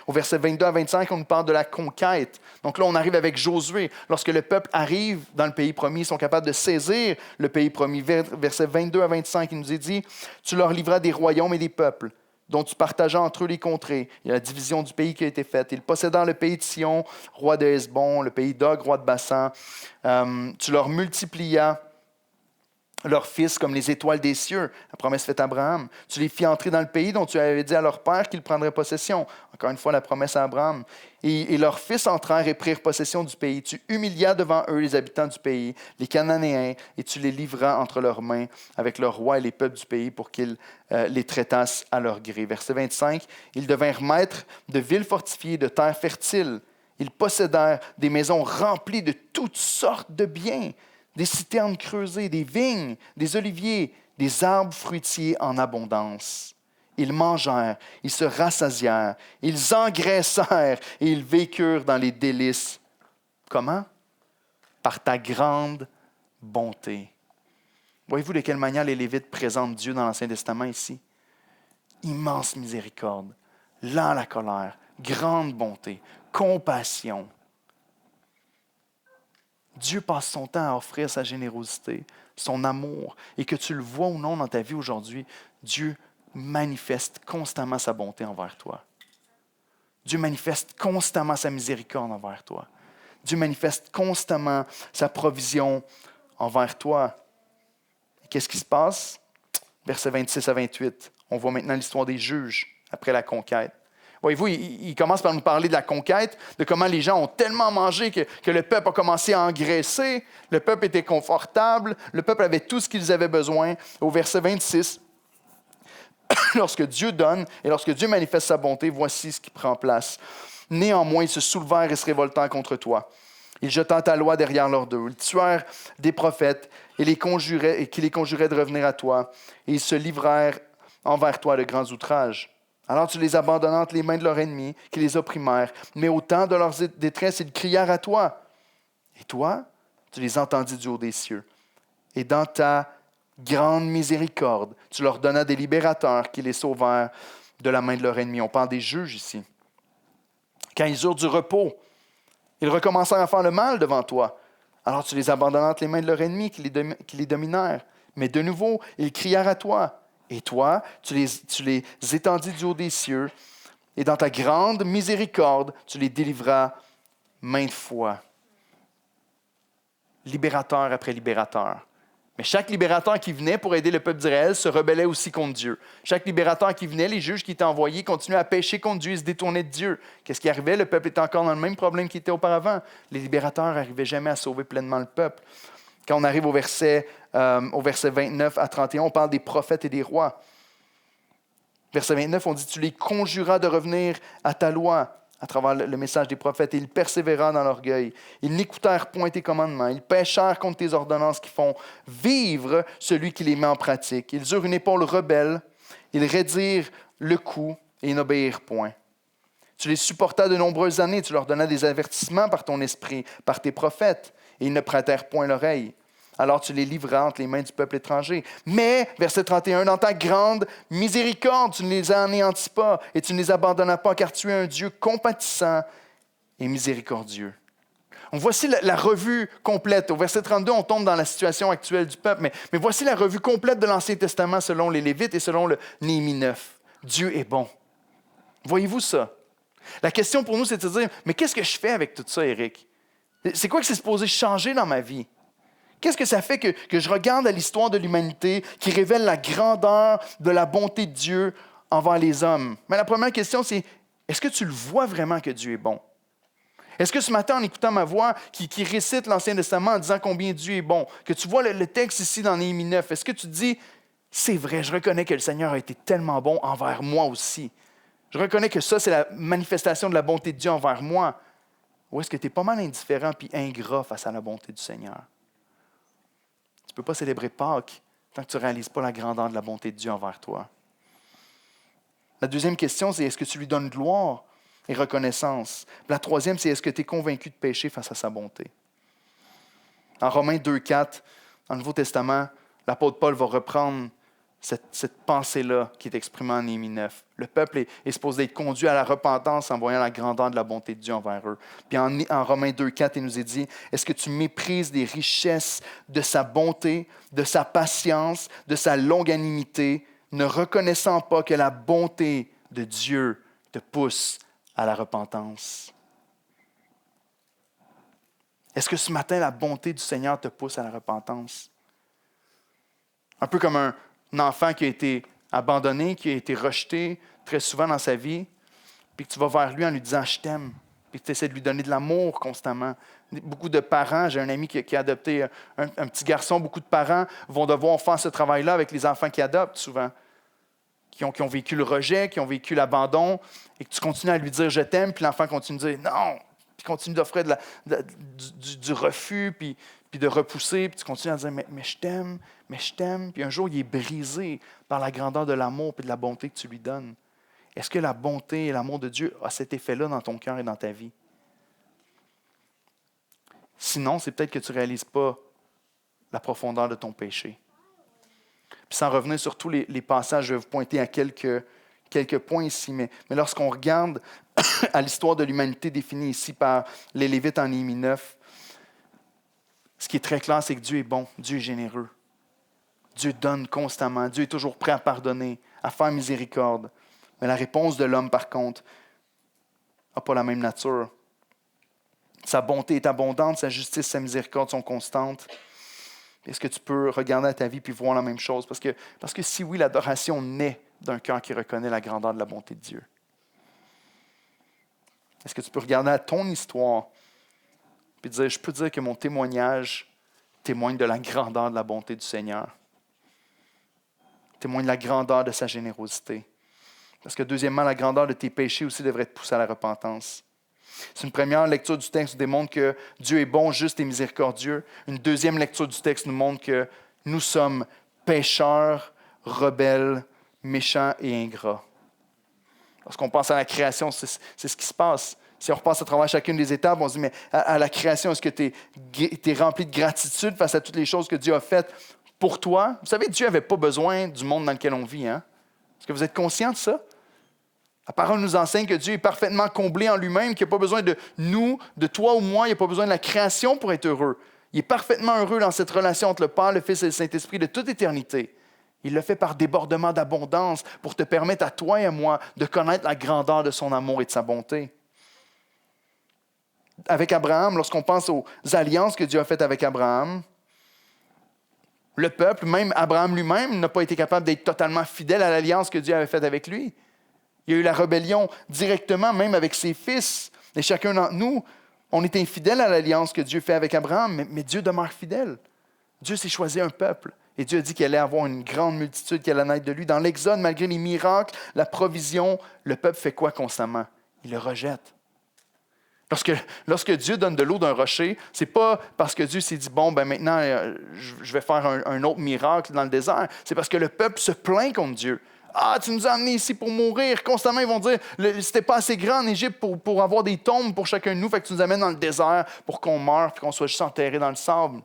S1: Au verset 22 à 25, on nous parle de la conquête. Donc là, on arrive avec Josué. Lorsque le peuple arrive dans le pays promis, ils sont capables de saisir le pays promis. Verset 22 à 25, il nous est dit « Tu leur livras des royaumes et des peuples, dont tu partageas entre eux les contrées. Il y a la division du pays qui a été faite. Ils possédant le pays de Sion, roi de Hesbon, le pays d'Og, roi de Bassan. Tu leur multiplias leurs fils comme les étoiles des cieux, la promesse faite à Abraham. Tu les fis entrer dans le pays dont tu avais dit à leur père qu'ils prendraient possession. Encore une fois, la promesse à Abraham. Et leurs fils entrèrent et prirent possession du pays. Tu humilias devant eux les habitants du pays, les Cananéens, et tu les livras entre leurs mains avec leurs rois et les peuples du pays pour qu'ils les traitassent à leur gré. Verset 25, ils devinrent maîtres de villes fortifiées, de terres fertiles. Ils possédèrent des maisons remplies de toutes sortes de biens, des citernes creusées, des vignes, des oliviers, des arbres fruitiers en abondance. Ils mangèrent, ils se rassasièrent, ils engraissèrent et ils vécurent dans les délices. Comment? Par ta grande bonté. Voyez-vous de quelle manière les Lévites présentent Dieu dans l'Ancien Testament ici? Immense miséricorde, lent à la colère, grande bonté, compassion. Dieu passe son temps à offrir sa générosité, son amour, et que tu le vois ou non dans ta vie aujourd'hui, Dieu manifeste constamment sa bonté envers toi. Dieu manifeste constamment sa miséricorde envers toi. Dieu manifeste constamment sa provision envers toi. Et qu'est-ce qui se passe? Versets 26 à 28. On voit maintenant l'histoire des juges après la conquête. Voyez-vous, il commence par nous parler de la conquête, de comment les gens ont tellement mangé que le peuple a commencé à engraisser, le peuple était confortable, le peuple avait tout ce qu'ils avaient besoin. Au verset 26, lorsque Dieu donne et lorsque Dieu manifeste sa bonté, voici ce qui prend place. Néanmoins, ils se soulevèrent et se révoltèrent contre toi. Ils jetèrent ta loi derrière leurs dos. Ils tuèrent des prophètes et qui les conjuraient de revenir à toi. Et ils se livrèrent envers toi de grands outrages. Alors tu les abandonnas entre les mains de leurs ennemis, qui les opprimèrent. Mais au temps de leur détresse, ils crièrent à toi. Et toi, tu les entendis du haut des cieux. Et dans ta grande miséricorde, tu leur donnas des libérateurs qui les sauvèrent de la main de leurs ennemis. On parle des juges ici. Quand ils eurent du repos, ils recommencèrent à faire le mal devant toi. Alors tu les abandonnas entre les mains de leurs ennemis qui les dominèrent. Mais de nouveau, ils crièrent à toi. Et toi, tu les étendis du haut des cieux, et dans ta grande miséricorde, tu les délivras maintes fois. Libérateur après libérateur. Mais chaque libérateur qui venait pour aider le peuple d'Israël se rebellait aussi contre Dieu. Chaque libérateur qui venait, les juges qui étaient envoyés, continuaient à pécher contre Dieu et se détournaient de Dieu. Qu'est-ce qui arrivait? Le peuple était encore dans le même problème qu'il était auparavant. Les libérateurs n'arrivaient jamais à sauver pleinement le peuple. Quand on arrive au verset au verset 29 à 31, on parle des prophètes et des rois. Verset 29, on dit « Tu les conjuras de revenir à ta loi » à travers le message des prophètes, et ils persévérèrent dans l'orgueil. Ils n'écoutèrent point tes commandements. Ils péchèrent contre tes ordonnances qui font vivre celui qui les met en pratique. Ils eurent une épaule rebelle. Ils raidirent le cou et ils n'obéirent point. Tu les supportas de nombreuses années. Tu leur donnais des avertissements par ton esprit, par tes prophètes, et ils ne prêtèrent point l'oreille. Alors tu les livras entre les mains du peuple étranger. Mais, verset 31, dans ta grande miséricorde, tu ne les anéantis pas et tu ne les abandonnas pas, car tu es un Dieu compatissant et miséricordieux. Donc, voici la revue complète. Au verset 32, on tombe dans la situation actuelle du peuple, mais voici la revue complète de l'Ancien Testament selon les Lévites et selon le Néhémie 9. Dieu est bon. Voyez-vous ça? La question pour nous, c'est de se dire, mais qu'est-ce que je fais avec tout ça, Éric? C'est quoi que c'est supposé changer dans ma vie? Qu'est-ce que ça fait que je regarde à l'histoire de l'humanité qui révèle la grandeur de la bonté de Dieu envers les hommes? Mais la première question, c'est, est-ce que tu le vois vraiment que Dieu est bon? Est-ce que ce matin, en écoutant ma voix qui récite l'Ancien Testament en disant combien Dieu est bon, que tu vois le texte ici dans Néhémie 9, est-ce que tu te dis, c'est vrai, je reconnais que le Seigneur a été tellement bon envers moi aussi. Je reconnais que ça, c'est la manifestation de la bonté de Dieu envers moi. Ou est-ce que tu es pas mal indifférent puis ingrat face à la bonté du Seigneur? Tu ne peux pas célébrer Pâques tant que tu ne réalises pas la grandeur de la bonté de Dieu envers toi. La deuxième question, c'est est-ce que tu lui donnes gloire et reconnaissance? La troisième, c'est est-ce que tu es convaincu de pécher face à sa bonté? En Romains 2,4, dans le Nouveau Testament, l'apôtre Paul va reprendre cette pensée-là qui est exprimée en Néhémie 9. Le peuple est supposé être conduit à la repentance en voyant la grandeur de la bonté de Dieu envers eux. Puis en Romains 2,4, il nous est dit, est-ce que tu méprises les richesses de sa bonté, de sa patience, de sa longanimité, ne reconnaissant pas que la bonté de Dieu te pousse à la repentance? Est-ce que ce matin, la bonté du Seigneur te pousse à la repentance? Un peu comme un enfant qui a été abandonné, qui a été rejeté très souvent dans sa vie, puis que tu vas vers lui en lui disant « je t'aime », puis tu essaies de lui donner de l'amour constamment. Beaucoup de parents, j'ai un ami qui a adopté un petit garçon, beaucoup de parents vont devoir faire ce travail-là avec les enfants qu'ils adoptent souvent, qui ont vécu le rejet, qui ont vécu l'abandon, et que tu continues à lui dire « je t'aime », puis l'enfant continue de dire « non », puis continue d'offrir du refus, puis de repousser, puis tu continues à dire mais je t'aime, puis un jour, il est brisé par la grandeur de l'amour et de la bonté que tu lui donnes. Est-ce que la bonté et l'amour de Dieu a cet effet-là dans ton cœur et dans ta vie? Sinon, c'est peut-être que tu ne réalises pas la profondeur de ton péché. Puis sans revenir sur tous les passages, je vais vous pointer à quelques points ici, mais lorsqu'on regarde à l'histoire de l'humanité définie ici par les Lévites en Néhémie 9, ce qui est très clair, c'est que Dieu est bon, Dieu est généreux. Dieu donne constamment, Dieu est toujours prêt à pardonner, à faire miséricorde. Mais la réponse de l'homme, par contre, n'a pas la même nature. Sa bonté est abondante, sa justice, sa miséricorde sont constantes. Est-ce que tu peux regarder à ta vie puis voir la même chose? Parce que si oui, l'adoration naît d'un cœur qui reconnaît la grandeur de la bonté de Dieu. Est-ce que tu peux regarder à ton histoire et dire, je peux dire que mon témoignage témoigne de la grandeur de la bonté du Seigneur, témoigne de la grandeur de sa générosité. Parce que deuxièmement, la grandeur de tes péchés aussi devrait te pousser à la repentance. C'est une première lecture du texte qui démontre que Dieu est bon, juste et miséricordieux. Une deuxième lecture du texte nous montre que nous sommes pécheurs, rebelles, méchants et ingrats. Lorsqu'on pense à la création, c'est ce qui se passe. Si on repasse à travers chacune des étapes, on se dit, mais à la création, est-ce que tu es rempli de gratitude face à toutes les choses que Dieu a faites pour toi? Vous savez, Dieu n'avait pas besoin du monde dans lequel on vit. Hein? Est-ce que vous êtes conscient de ça? La parole nous enseigne que Dieu est parfaitement comblé en lui-même, qu'il n'a pas besoin de nous, de toi ou moi, il n'a pas besoin de la création pour être heureux. Il est parfaitement heureux dans cette relation entre le Père, le Fils et le Saint-Esprit de toute éternité. Il le fait par débordement d'abondance pour te permettre à toi et à moi de connaître la grandeur de son amour et de sa bonté. Avec Abraham, lorsqu'on pense aux alliances que Dieu a faites avec Abraham, le peuple, même Abraham lui-même, n'a pas été capable d'être totalement fidèle à l'alliance que Dieu avait faite avec lui. Il y a eu la rébellion directement, même avec ses fils. Et chacun d'entre nous, on est infidèle à l'alliance que Dieu fait avec Abraham, mais Dieu demeure fidèle. Dieu s'est choisi un peuple. Et Dieu a dit qu'il allait avoir une grande multitude qui allait naître de lui. Dans l'Exode, malgré les miracles, la provision, le peuple fait quoi constamment? Il le rejette. Lorsque Dieu donne de l'eau d'un rocher, ce n'est pas parce que Dieu s'est dit, bon, ben maintenant, je vais faire un autre miracle dans le désert. C'est parce que le peuple se plaint contre Dieu. Ah, tu nous as amenés ici pour mourir. Constamment, ils vont dire, c'était pas assez grand en Égypte pour avoir des tombes pour chacun de nous, fait que tu nous amènes dans le désert pour qu'on meure et qu'on soit juste enterrés dans le sable.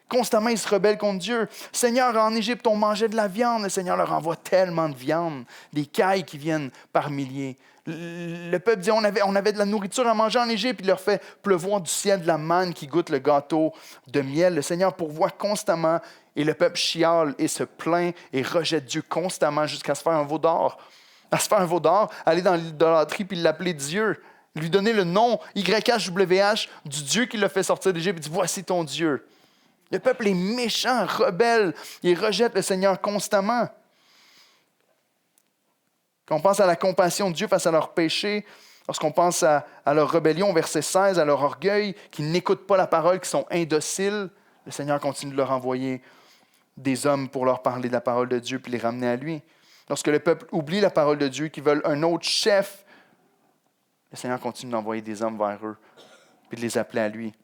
S1: Constamment, ils se rebellent contre Dieu. Seigneur, en Égypte, on mangeait de la viande. Le Seigneur leur envoie tellement de viande, des cailles qui viennent par milliers. Le peuple dit, on avait de la nourriture à manger en Égypte. Il leur fait pleuvoir du ciel de la manne qui goûte le gâteau de miel. Le Seigneur pourvoit constamment et le peuple chiale et se plaint et rejette Dieu constamment jusqu'à se faire un veau d'or. À se faire un veau d'or, aller dans l'idolâtrie puis l'appeler Dieu. Lui donner le nom YHWH du Dieu qui l'a fait sortir d'Égypte. Il dit, voici ton Dieu. Le peuple est méchant, rebelle. Il rejette le Seigneur constamment. Quand on pense à la compassion de Dieu face à leur péché, lorsqu'on pense à leur rébellion, verset 16, à leur orgueil, qui n'écoutent pas la parole, qui sont indociles, le Seigneur continue de leur envoyer des hommes pour leur parler de la parole de Dieu puis les ramener à lui. Lorsque le peuple oublie la parole de Dieu, qu'ils veulent un autre chef, le Seigneur continue d'envoyer des hommes vers eux puis de les appeler à lui.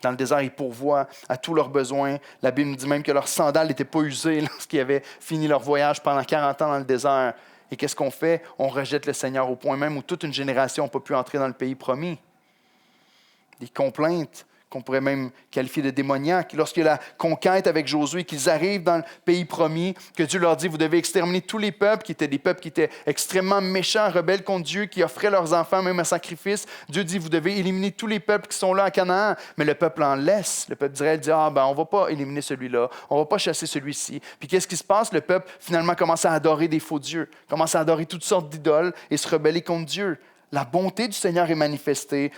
S1: Dans le désert, ils pourvoient à tous leurs besoins. La Bible nous dit même que leurs sandales n'étaient pas usées lorsqu'ils avaient fini leur voyage pendant 40 ans dans le désert. Et qu'est-ce qu'on fait? On rejette le Seigneur au point même où toute une génération n'a pas pu entrer dans le pays promis. Des complaintes qu'on pourrait même qualifier de démoniaques. Lorsqu'il y a la conquête avec Josué, qu'ils arrivent dans le pays promis, que Dieu leur dit, vous devez exterminer tous les peuples, qui étaient des peuples qui étaient extrêmement méchants, rebelles contre Dieu, qui offraient leurs enfants même à sacrifice. Dieu dit, vous devez éliminer tous les peuples qui sont là à Canaan. Mais le peuple en laisse. Le peuple d'Israël dit, on ne va pas éliminer celui-là, on ne va pas chasser celui-ci. Puis qu'est-ce qui se passe? Le peuple, finalement, commence à adorer des faux dieux, commence à adorer toutes sortes d'idoles et se rebeller contre Dieu. La bonté du Seigneur est manifestée.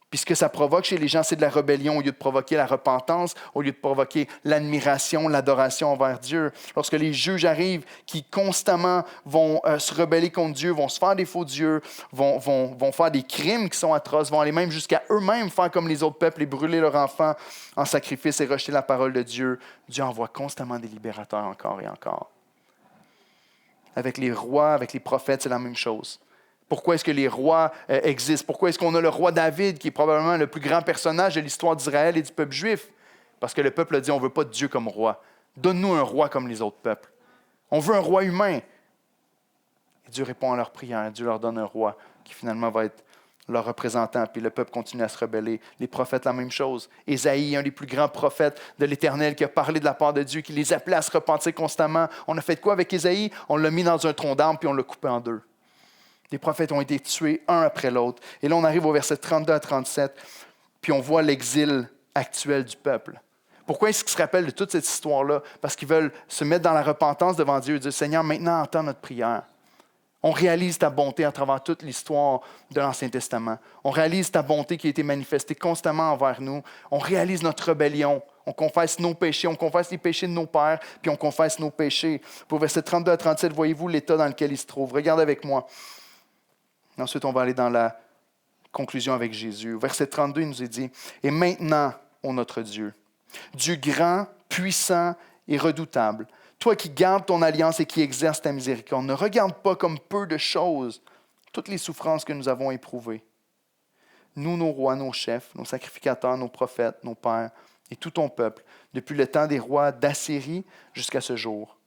S1: Puis ce que ça provoque chez les gens, c'est de la rébellion au lieu de provoquer la repentance, au lieu de provoquer l'admiration, l'adoration envers Dieu. Lorsque les juges arrivent, qui constamment vont se rebeller contre Dieu, vont se faire des faux dieux, vont faire des crimes qui sont atroces, vont aller même jusqu'à eux-mêmes faire comme les autres peuples et brûler leurs enfants en sacrifice et rejeter la parole de Dieu, Dieu envoie constamment des libérateurs encore et encore. Avec les rois, avec les prophètes, c'est la même chose. Pourquoi est-ce que les rois existent? Pourquoi est-ce qu'on a le roi David, qui est probablement le plus grand personnage de l'histoire d'Israël et du peuple juif? Parce que le peuple a dit, on ne veut pas de Dieu comme roi. Donne-nous un roi comme les autres peuples. On veut un roi humain. Et Dieu répond à leurs prières. Dieu leur donne un roi qui finalement va être leur représentant. Puis le peuple continue à se rebeller. Les prophètes, la même chose. Ésaïe, un des plus grands prophètes de l'Éternel, qui a parlé de la part de Dieu, qui les appelait à se repentir constamment. On a fait quoi avec Ésaïe? On l'a mis dans un tronc d'arbre puis on l'a coupé en deux. Les prophètes ont été tués un après l'autre. Et là, on arrive au verset 32 à 37, puis on voit l'exil actuel du peuple. Pourquoi est-ce qu'ils se rappellent de toute cette histoire-là? Parce qu'ils veulent se mettre dans la repentance devant Dieu et dire, Seigneur, maintenant entends notre prière. On réalise ta bonté à travers toute l'histoire de l'Ancien Testament. On réalise ta bonté qui a été manifestée constamment envers nous. On réalise notre rébellion. On confesse nos péchés, on confesse les péchés de nos pères, puis on confesse nos péchés. Pour verset 32 à 37, voyez-vous l'état dans lequel ils se trouvent. Regardez avec moi. Ensuite, on va aller dans la conclusion avec Jésus. Au verset 32, il nous est dit, « Et maintenant, ô notre Dieu, Dieu grand, puissant et redoutable, toi qui gardes ton alliance et qui exerces ta miséricorde, ne regarde pas comme peu de choses toutes les souffrances que nous avons éprouvées. Nous, nos rois, nos chefs, nos sacrificateurs, nos prophètes, nos pères et tout ton peuple, depuis le temps des rois d'Assyrie jusqu'à ce jour.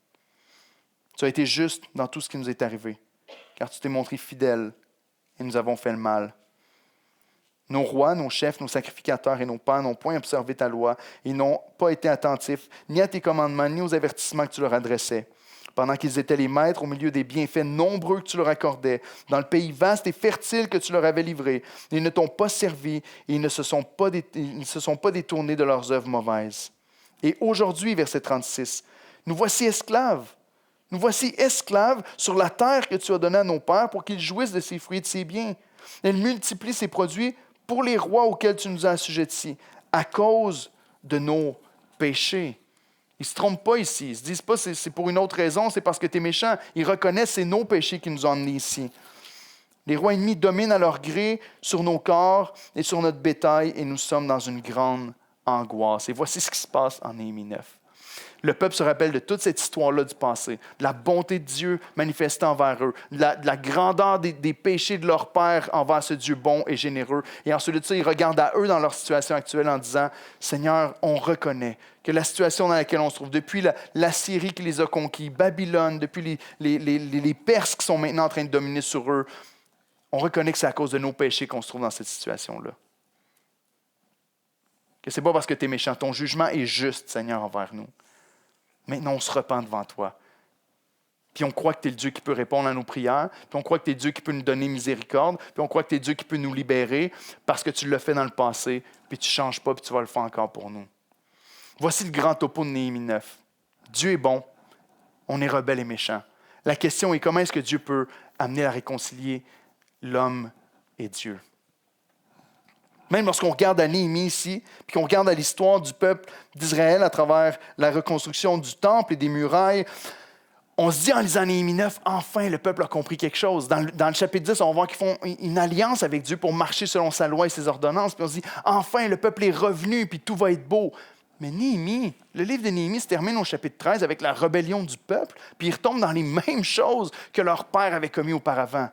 S1: Tu as été juste dans tout ce qui nous est arrivé, car tu t'es montré fidèle et nous avons fait le mal. Nos rois, nos chefs, nos sacrificateurs et nos pères n'ont point observé ta loi. Ils n'ont pas été attentifs ni à tes commandements, ni aux avertissements que tu leur adressais. Pendant qu'ils étaient les maîtres au milieu des bienfaits nombreux que tu leur accordais, dans le pays vaste et fertile que tu leur avais livré, ils ne t'ont pas servi et ils ne se sont pas détournés de leurs œuvres mauvaises. Et aujourd'hui, verset 36, nous voici esclaves. Nous voici esclaves sur la terre que tu as donnée à nos pères pour qu'ils jouissent de ses fruits et de ses biens. Elle multiplie ses produits pour les rois auxquels tu nous as assujettis, à cause de nos péchés. Ils ne se trompent pas ici. Ils ne se disent pas c'est pour une autre raison, c'est parce que tu es méchant. Ils reconnaissent que c'est nos péchés qui nous ont emmenés ici. Les rois ennemis dominent à leur gré sur nos corps et sur notre bétail et nous sommes dans une grande angoisse. Et voici ce qui se passe en Néhémie 9. Le peuple se rappelle de toute cette histoire-là du passé, de la bonté de Dieu manifestée envers eux, de la grandeur des péchés de leur père envers ce Dieu bon et généreux. Et ensuite de ça, ils regardent à eux dans leur situation actuelle en disant, « Seigneur, on reconnaît que la situation dans laquelle on se trouve, depuis la Syrie qui les a conquis, Babylone, depuis les Perses qui sont maintenant en train de dominer sur eux, on reconnaît que c'est à cause de nos péchés qu'on se trouve dans cette situation-là. Que ce n'est pas parce que tu es méchant. Ton jugement est juste, Seigneur, envers nous. Maintenant, on se repent devant toi. Puis on croit que tu es le Dieu qui peut répondre à nos prières, puis on croit que tu es le Dieu qui peut nous donner miséricorde, puis on croit que tu es le Dieu qui peut nous libérer parce que tu l'as fait dans le passé, puis tu ne changes pas, puis tu vas le faire encore pour nous. » Voici le grand topo de Néhémie 9. Dieu est bon, on est rebelle et méchant. La question est comment est-ce que Dieu peut amener à réconcilier l'homme et Dieu? Même lorsqu'on regarde à Néhémie ici, puis qu'on regarde à l'histoire du peuple d'Israël à travers la reconstruction du temple et des murailles, on se dit en lisant Néhémie 9, enfin le peuple a compris quelque chose. Dans le chapitre 10, on voit qu'ils font une alliance avec Dieu pour marcher selon sa loi et ses ordonnances. Puis on se dit, enfin le peuple est revenu, puis tout va être beau. Mais Néhémie, le livre de Néhémie se termine au chapitre 13 avec la rébellion du peuple, puis ils retombent dans les mêmes choses que leur père avait commis auparavant.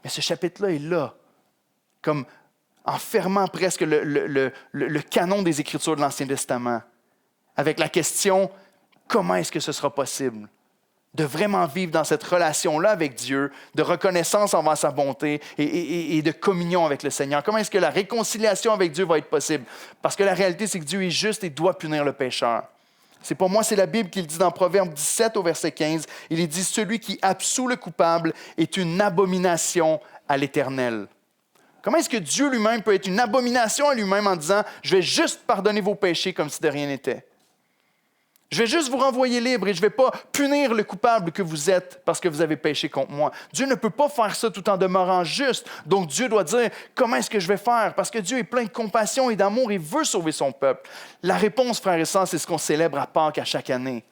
S1: Mais ce chapitre-là est là, comme en fermant presque le canon des Écritures de l'Ancien Testament, avec la question, comment est-ce que ce sera possible de vraiment vivre dans cette relation-là avec Dieu, de reconnaissance envers sa bonté et de communion avec le Seigneur? Comment est-ce que la réconciliation avec Dieu va être possible? Parce que la réalité, c'est que Dieu est juste et doit punir le pécheur. C'est pas moi, c'est la Bible qui le dit dans Proverbe 17 au verset 15. Il est dit, « Celui qui absout le coupable est une abomination à l'Éternel. » Comment est-ce que Dieu lui-même peut être une abomination à lui-même en disant « Je vais juste pardonner vos péchés comme si de rien n'était. Je vais juste vous renvoyer libre et je ne vais pas punir le coupable que vous êtes parce que vous avez péché contre moi. » Dieu ne peut pas faire ça tout en demeurant juste. Donc Dieu doit dire « Comment est-ce que je vais faire? » Parce que Dieu est plein de compassion et d'amour et veut sauver son peuple. La réponse, frères et sœurs, c'est ce qu'on célèbre à Pâques à chaque année.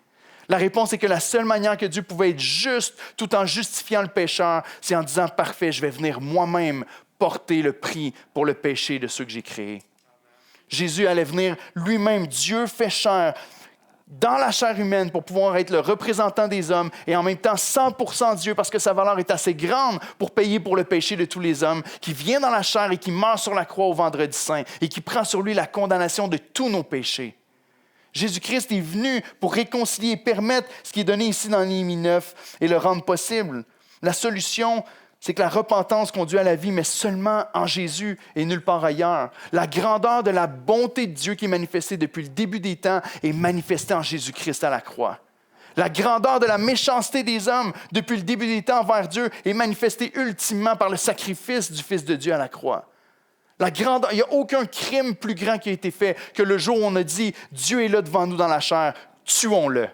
S1: La réponse est que la seule manière que Dieu pouvait être juste tout en justifiant le pécheur, c'est en disant « Parfait, je vais venir moi-même porter le prix pour le péché de ceux que j'ai créés. » Jésus allait venir lui-même, Dieu fait chair, dans la chair humaine pour pouvoir être le représentant des hommes et en même temps 100% Dieu parce que sa valeur est assez grande pour payer pour le péché de tous les hommes, qui vient dans la chair et qui meurt sur la croix au vendredi saint et qui prend sur lui la condamnation de tous nos péchés. Jésus-Christ est venu pour réconcilier et permettre ce qui est donné ici dans Néhémie 9 et le rendre possible. La solution, c'est que la repentance conduit à la vie, mais seulement en Jésus et nulle part ailleurs. La grandeur de la bonté de Dieu qui est manifestée depuis le début des temps est manifestée en Jésus-Christ à la croix. La grandeur de la méchanceté des hommes depuis le début des temps envers Dieu est manifestée ultimement par le sacrifice du Fils de Dieu à la croix. La grandeur, il n'y a aucun crime plus grand qui a été fait que le jour où on a dit « Dieu est là devant nous dans la chair, tuons-le ».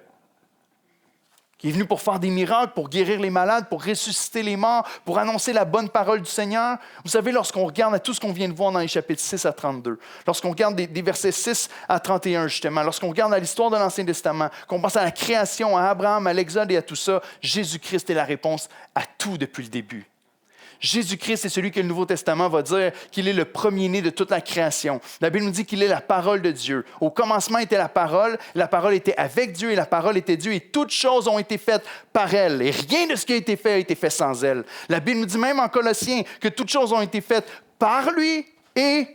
S1: Qui est venu pour faire des miracles, pour guérir les malades, pour ressusciter les morts, pour annoncer la bonne parole du Seigneur. Vous savez, lorsqu'on regarde à tout ce qu'on vient de voir dans les chapitres 6 à 32, lorsqu'on regarde des versets 6 à 31 justement, lorsqu'on regarde à l'histoire de l'Ancien Testament, qu'on pense à la création, à Abraham, à l'Exode et à tout ça, Jésus-Christ est la réponse à tout depuis le début. Jésus-Christ est celui que le Nouveau Testament va dire qu'il est le premier-né de toute la création. La Bible nous dit qu'il est la parole de Dieu. Au commencement était la parole était avec Dieu et la parole était Dieu et toutes choses ont été faites par elle. Et rien de ce qui a été fait sans elle. La Bible nous dit même en Colossiens que toutes choses ont été faites par lui et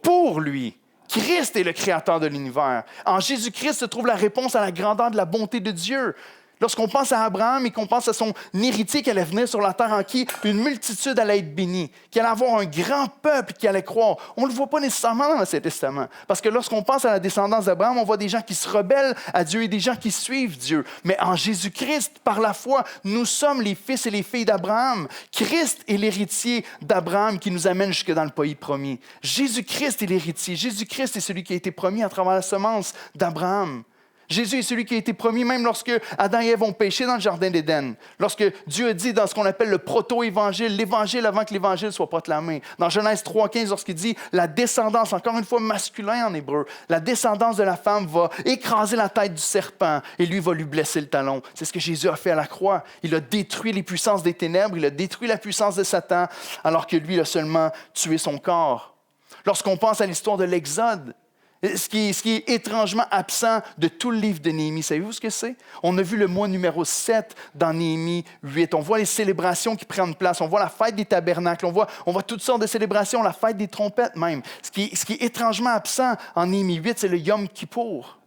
S1: pour lui. Christ est le créateur de l'univers. En Jésus-Christ se trouve la réponse à la grandeur de la bonté de Dieu. Lorsqu'on pense à Abraham et qu'on pense à son héritier qui allait venir sur la terre en qui une multitude allait être bénie, qui allait avoir un grand peuple qui allait croire, on ne le voit pas nécessairement dans l'Ancien Testament. Parce que lorsqu'on pense à la descendance d'Abraham, on voit des gens qui se rebellent à Dieu et des gens qui suivent Dieu. Mais en Jésus-Christ, par la foi, nous sommes les fils et les filles d'Abraham. Christ est l'héritier d'Abraham qui nous amène jusque dans le pays promis. Jésus-Christ est l'héritier. Jésus-Christ est celui qui a été promis à travers la semence d'Abraham. Jésus est celui qui a été promis même lorsque Adam et Ève ont péché dans le jardin d'Éden. Lorsque Dieu a dit dans ce qu'on appelle le proto-évangile, l'évangile avant que l'évangile soit proclamé. Dans Genèse 3,15, lorsqu'il dit la descendance, encore une fois masculin en hébreu, la descendance de la femme va écraser la tête du serpent et lui va lui blesser le talon. C'est ce que Jésus a fait à la croix. Il a détruit les puissances des ténèbres, il a détruit la puissance de Satan, alors que lui, il a seulement tué son corps. Lorsqu'on pense à l'histoire de l'Exode, Ce qui est étrangement absent de tout le livre de Néhémie. Savez-vous ce que c'est? On a vu le mois numéro 7 dans Néhémie 8. On voit les célébrations qui prennent place. On voit la fête des tabernacles. On voit toutes sortes de célébrations, la fête des trompettes même. Ce qui est étrangement absent en Néhémie 8, c'est le Yom Kippour.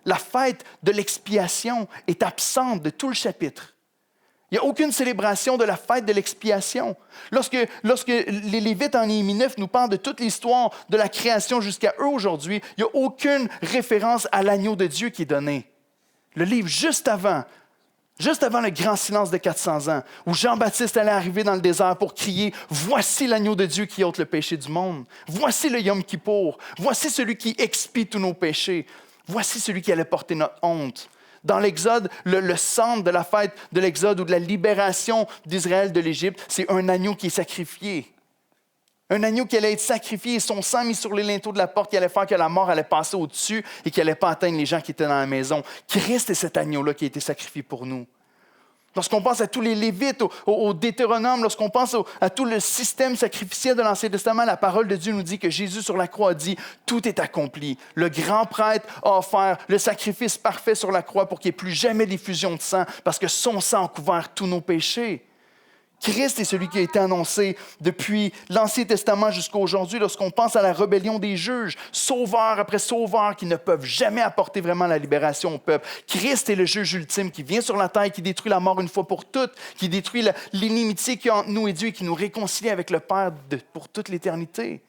S1: La fête de l'expiation est absente de tout le chapitre. Il n'y a aucune célébration de la fête de l'expiation. Lorsque les Lévites en Néhémie 9 nous parlent de toute l'histoire de la création jusqu'à eux aujourd'hui, il n'y a aucune référence à l'agneau de Dieu qui est donné. Le livre juste avant le grand silence de 400 ans, où Jean-Baptiste allait arriver dans le désert pour crier « Voici l'agneau de Dieu qui ôte le péché du monde. Voici le Yom Kippour. Voici celui qui expie tous nos péchés. Voici celui qui allait porter notre honte. » Dans l'Exode, le centre de la fête de l'Exode ou de la libération d'Israël de l'Égypte, c'est un agneau qui est sacrifié. Un agneau qui allait être sacrifié et son sang mis sur les linteaux de la porte qui allait faire que la mort allait passer au-dessus et qui n'allait pas atteindre les gens qui étaient dans la maison. Christ est cet agneau-là qui a été sacrifié pour nous. Lorsqu'on pense à tous les Lévites, au Deutéronome, lorsqu'on pense à tout le système sacrificiel de l'Ancien Testament, la parole de Dieu nous dit que Jésus sur la croix a dit « Tout est accompli ». Le grand prêtre a offert le sacrifice parfait sur la croix pour qu'il n'y ait plus jamais d'effusion de sang parce que son sang a couvert tous nos péchés. Christ est celui qui a été annoncé depuis l'Ancien Testament jusqu'à aujourd'hui lorsqu'on pense à la rébellion des juges, sauveur après sauveur qui ne peuvent jamais apporter vraiment la libération au peuple. Christ est le juge ultime qui vient sur la terre, qui détruit la mort une fois pour toutes, qui détruit l'inimitié qu'il y a entre nous et Dieu et qui nous réconcilie avec le Père pour toute l'éternité.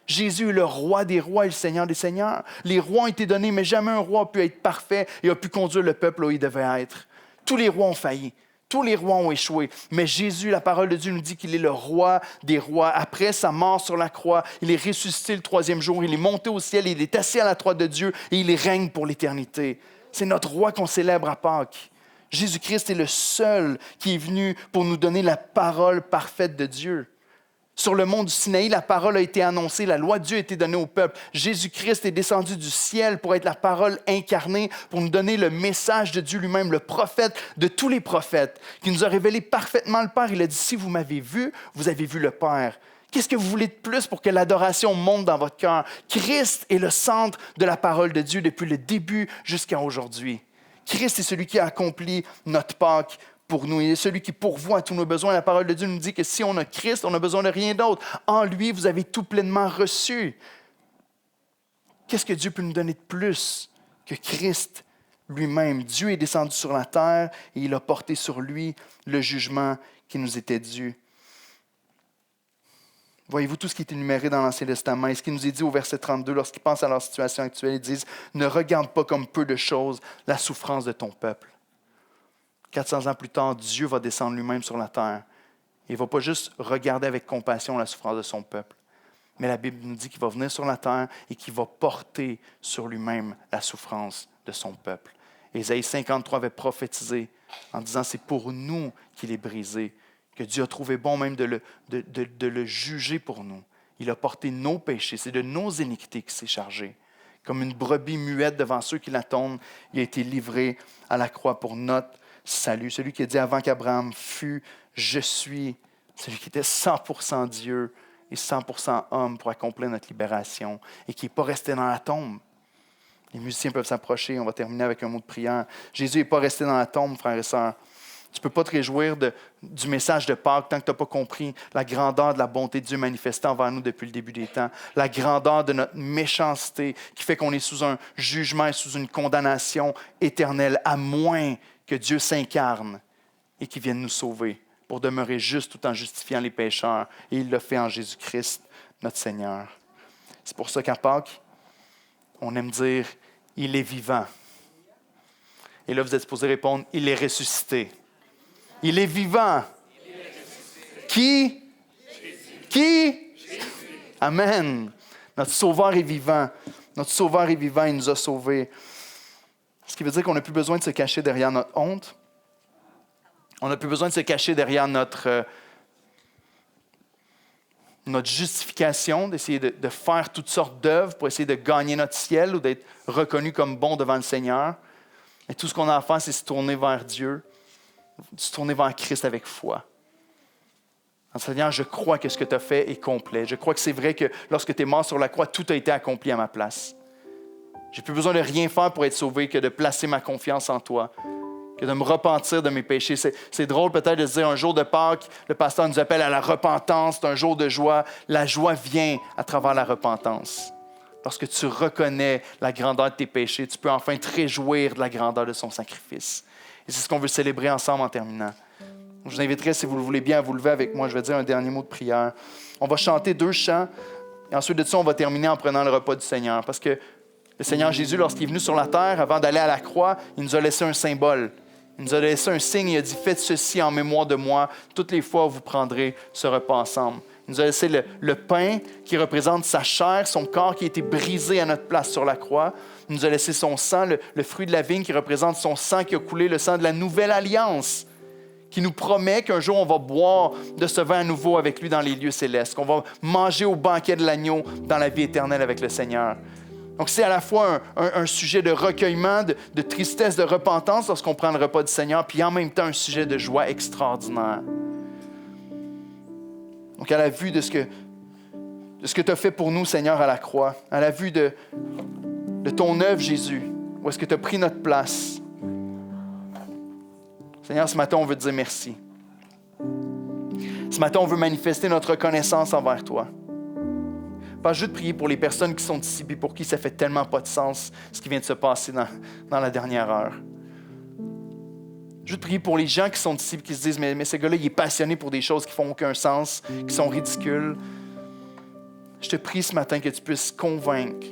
S1: Jésus est le roi des rois et le Seigneur des seigneurs. Les rois ont été donnés, mais jamais un roi a pu être parfait et a pu conduire le peuple là où il devait être. Tous les rois ont failli. Tous les rois ont échoué, mais Jésus, la parole de Dieu nous dit qu'il est le roi des rois. Après sa mort sur la croix, il est ressuscité le 3e jour, il est monté au ciel, il est assis à la droite de Dieu et il règne pour l'éternité. C'est notre roi qu'on célèbre à Pâques. Jésus-Christ est le seul qui est venu pour nous donner la parole parfaite de Dieu. Sur le mont du Sinaï, la parole a été annoncée, la loi de Dieu a été donnée au peuple. Jésus-Christ est descendu du ciel pour être la parole incarnée, pour nous donner le message de Dieu lui-même, le prophète de tous les prophètes, qui nous a révélé parfaitement le Père. Il a dit, si vous m'avez vu, vous avez vu le Père. Qu'est-ce que vous voulez de plus pour que l'adoration monte dans votre cœur? Christ est le centre de la parole de Dieu depuis le début jusqu'à aujourd'hui. Christ est celui qui a accompli notre Pâques pour nous. Il est celui qui pourvoit à tous nos besoins. La parole de Dieu nous dit que si on a Christ, on n'a besoin de rien d'autre. En lui, vous avez tout pleinement reçu. Qu'est-ce que Dieu peut nous donner de plus que Christ lui-même? Dieu est descendu sur la terre et il a porté sur lui le jugement qui nous était dû. Voyez-vous tout ce qui est énuméré dans l'Ancien Testament et ce qui nous est dit au verset 32 lorsqu'ils pensent à leur situation actuelle, ils disent « Ne regarde pas comme peu de choses la souffrance de ton peuple. » 400 ans plus tard, Dieu va descendre lui-même sur la terre. Il ne va pas juste regarder avec compassion la souffrance de son peuple, mais la Bible nous dit qu'il va venir sur la terre et qu'il va porter sur lui-même la souffrance de son peuple. Ésaïe 53 avait prophétisé en disant « C'est pour nous qu'il est brisé, que Dieu a trouvé bon même de le juger pour nous. Il a porté nos péchés, c'est de nos iniquités qu'il s'est chargé. Comme une brebis muette devant ceux qui l'attendent, il a été livré à la croix pour notre salut. » Celui qui a dit avant qu'Abraham fût, je suis, celui qui était 100% Dieu et 100% homme pour accomplir notre libération et qui n'est pas resté dans la tombe. Les musiciens peuvent s'approcher, on va terminer avec un mot de prière. Jésus n'est pas resté dans la tombe, frères et sœurs. Tu ne peux pas te réjouir du message de Pâques tant que tu n'as pas compris la grandeur de la bonté de Dieu manifestée envers nous depuis le début des temps, la grandeur de notre méchanceté qui fait qu'on est sous un jugement et sous une condamnation éternelle, à moins que Dieu s'incarne et qu'il vienne nous sauver pour demeurer juste tout en justifiant les pécheurs. Et il l'a fait en Jésus-Christ, notre Seigneur. C'est pour ça qu'à Pâques, on aime dire « Il est vivant ». Et là, vous êtes supposé répondre « Il est ressuscité ». Il est vivant. Qui? Qui? Amen. Notre Sauveur est vivant. Notre Sauveur est vivant, il nous a sauvés. Ce qui veut dire qu'on n'a plus besoin de se cacher derrière notre honte. On n'a plus besoin de se cacher derrière notre justification, d'essayer de faire toutes sortes d'œuvres pour essayer de gagner notre ciel ou d'être reconnu comme bon devant le Seigneur. Et tout ce qu'on a à faire, c'est se tourner vers Dieu, se tourner vers Christ avec foi. En Seigneur, je crois que ce que tu as fait est complet. Je crois que c'est vrai que lorsque tu es mort sur la croix, tout a été accompli à ma place. J'ai plus besoin de rien faire pour être sauvé que de placer ma confiance en toi, que de me repentir de mes péchés. C'est drôle peut-être de se dire un jour de Pâques, le pasteur nous appelle à la repentance, c'est un jour de joie. La joie vient à travers la repentance. Lorsque tu reconnais la grandeur de tes péchés, tu peux enfin te réjouir de la grandeur de son sacrifice. Et c'est ce qu'on veut célébrer ensemble en terminant. Je vous inviterai, si vous le voulez bien, à vous lever avec moi. Je vais dire un dernier mot de prière. On va chanter 2 chants et ensuite de ça, on va terminer en prenant le repas du Seigneur. Parce que le Seigneur Jésus, lorsqu'il est venu sur la terre, avant d'aller à la croix, il nous a laissé un symbole. Il nous a laissé un signe. Il a dit « Faites ceci en mémoire de moi. Toutes les fois, vous prendrez ce repas ensemble. » Il nous a laissé le pain qui représente sa chair, son corps qui a été brisé à notre place sur la croix. Il nous a laissé son sang, le fruit de la vigne qui représente son sang qui a coulé, le sang de la nouvelle alliance, qui nous promet qu'un jour on va boire de ce vin à nouveau avec lui dans les lieux célestes, qu'on va manger au banquet de l'agneau dans la vie éternelle avec le Seigneur. Donc c'est à la fois un sujet de recueillement, de tristesse, de repentance lorsqu'on prend le repas du Seigneur, puis en même temps un sujet de joie extraordinaire. Donc à la vue de ce que tu as fait pour nous, Seigneur, à la croix, à la vue de ton œuvre, Jésus, où est-ce que tu as pris notre place, Seigneur, ce matin, on veut te dire merci. Ce matin, on veut manifester notre reconnaissance envers toi. Pas juste de prier pour les personnes qui sont ici et pour qui ça fait tellement pas de sens ce qui vient de se passer dans la dernière heure. Juste prier pour les gens qui sont ici et qui se disent mais ce gars-là, il est passionné pour des choses qui font aucun sens, qui sont ridicules. Je te prie ce matin que tu puisses convaincre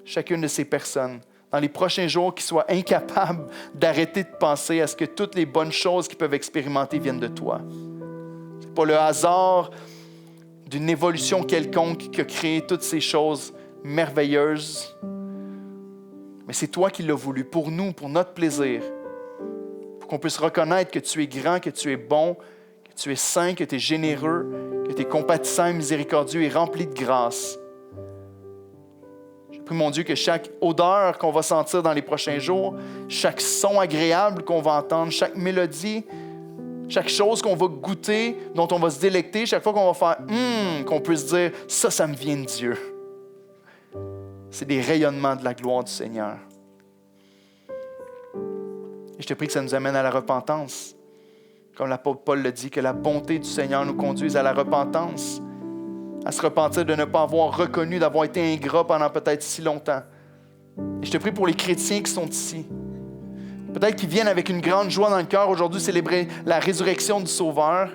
S1: chacune de ces personnes dans les prochains jours qu'ils soient incapables d'arrêter de penser à ce que toutes les bonnes choses qu'ils peuvent expérimenter viennent de toi. Ce n'est pas le hasard d'une évolution quelconque qui a créé toutes ces choses merveilleuses, mais c'est toi qui l'as voulu pour nous, pour notre plaisir, pour qu'on puisse reconnaître que tu es grand, que tu es bon, que tu es saint, que tu es généreux, que tu es compatissant et miséricordieux et rempli de grâce. Je prie, mon Dieu, que chaque odeur qu'on va sentir dans les prochains jours, chaque son agréable qu'on va entendre, chaque mélodie, chaque chose qu'on va goûter, dont on va se délecter, chaque fois qu'on va faire « qu'on peut se dire « ça me vient de Dieu ». C'est des rayonnements de la gloire du Seigneur. Et je te prie que ça nous amène à la repentance. Comme l'apôtre Paul le dit, que la bonté du Seigneur nous conduise à la repentance, à se repentir de ne pas avoir reconnu, d'avoir été ingrat pendant peut-être si longtemps. Et je te prie pour les chrétiens qui sont ici. Peut-être qu'ils viennent avec une grande joie dans le cœur aujourd'hui célébrer la résurrection du Sauveur.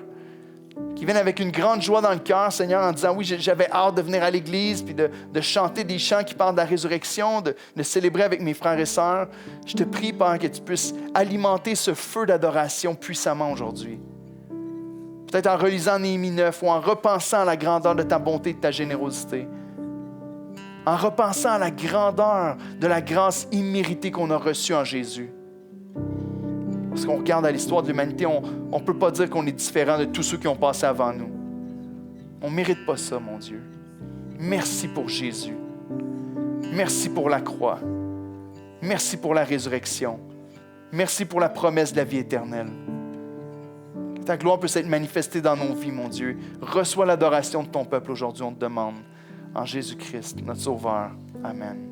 S1: Qui viennent avec une grande joie dans le cœur, Seigneur, en disant « Oui, j'avais hâte de venir à l'Église, puis de chanter des chants qui parlent de la résurrection, de célébrer avec mes frères et sœurs. » Je te prie, Père, que tu puisses alimenter ce feu d'adoration puissamment aujourd'hui. Peut-être en relisant Néhémie 9 ou en repensant à la grandeur de ta bonté et de ta générosité. En repensant à la grandeur de la grâce imméritée qu'on a reçue en Jésus. Parce qu'on regarde à l'histoire de l'humanité, on ne peut pas dire qu'on est différent de tous ceux qui ont passé avant nous. On ne mérite pas ça, mon Dieu. Merci pour Jésus. Merci pour la croix. Merci pour la résurrection. Merci pour la promesse de la vie éternelle. Que ta gloire puisse être manifestée dans nos vies, mon Dieu. Reçois l'adoration de ton peuple aujourd'hui, on te demande. En Jésus-Christ, notre Sauveur. Amen.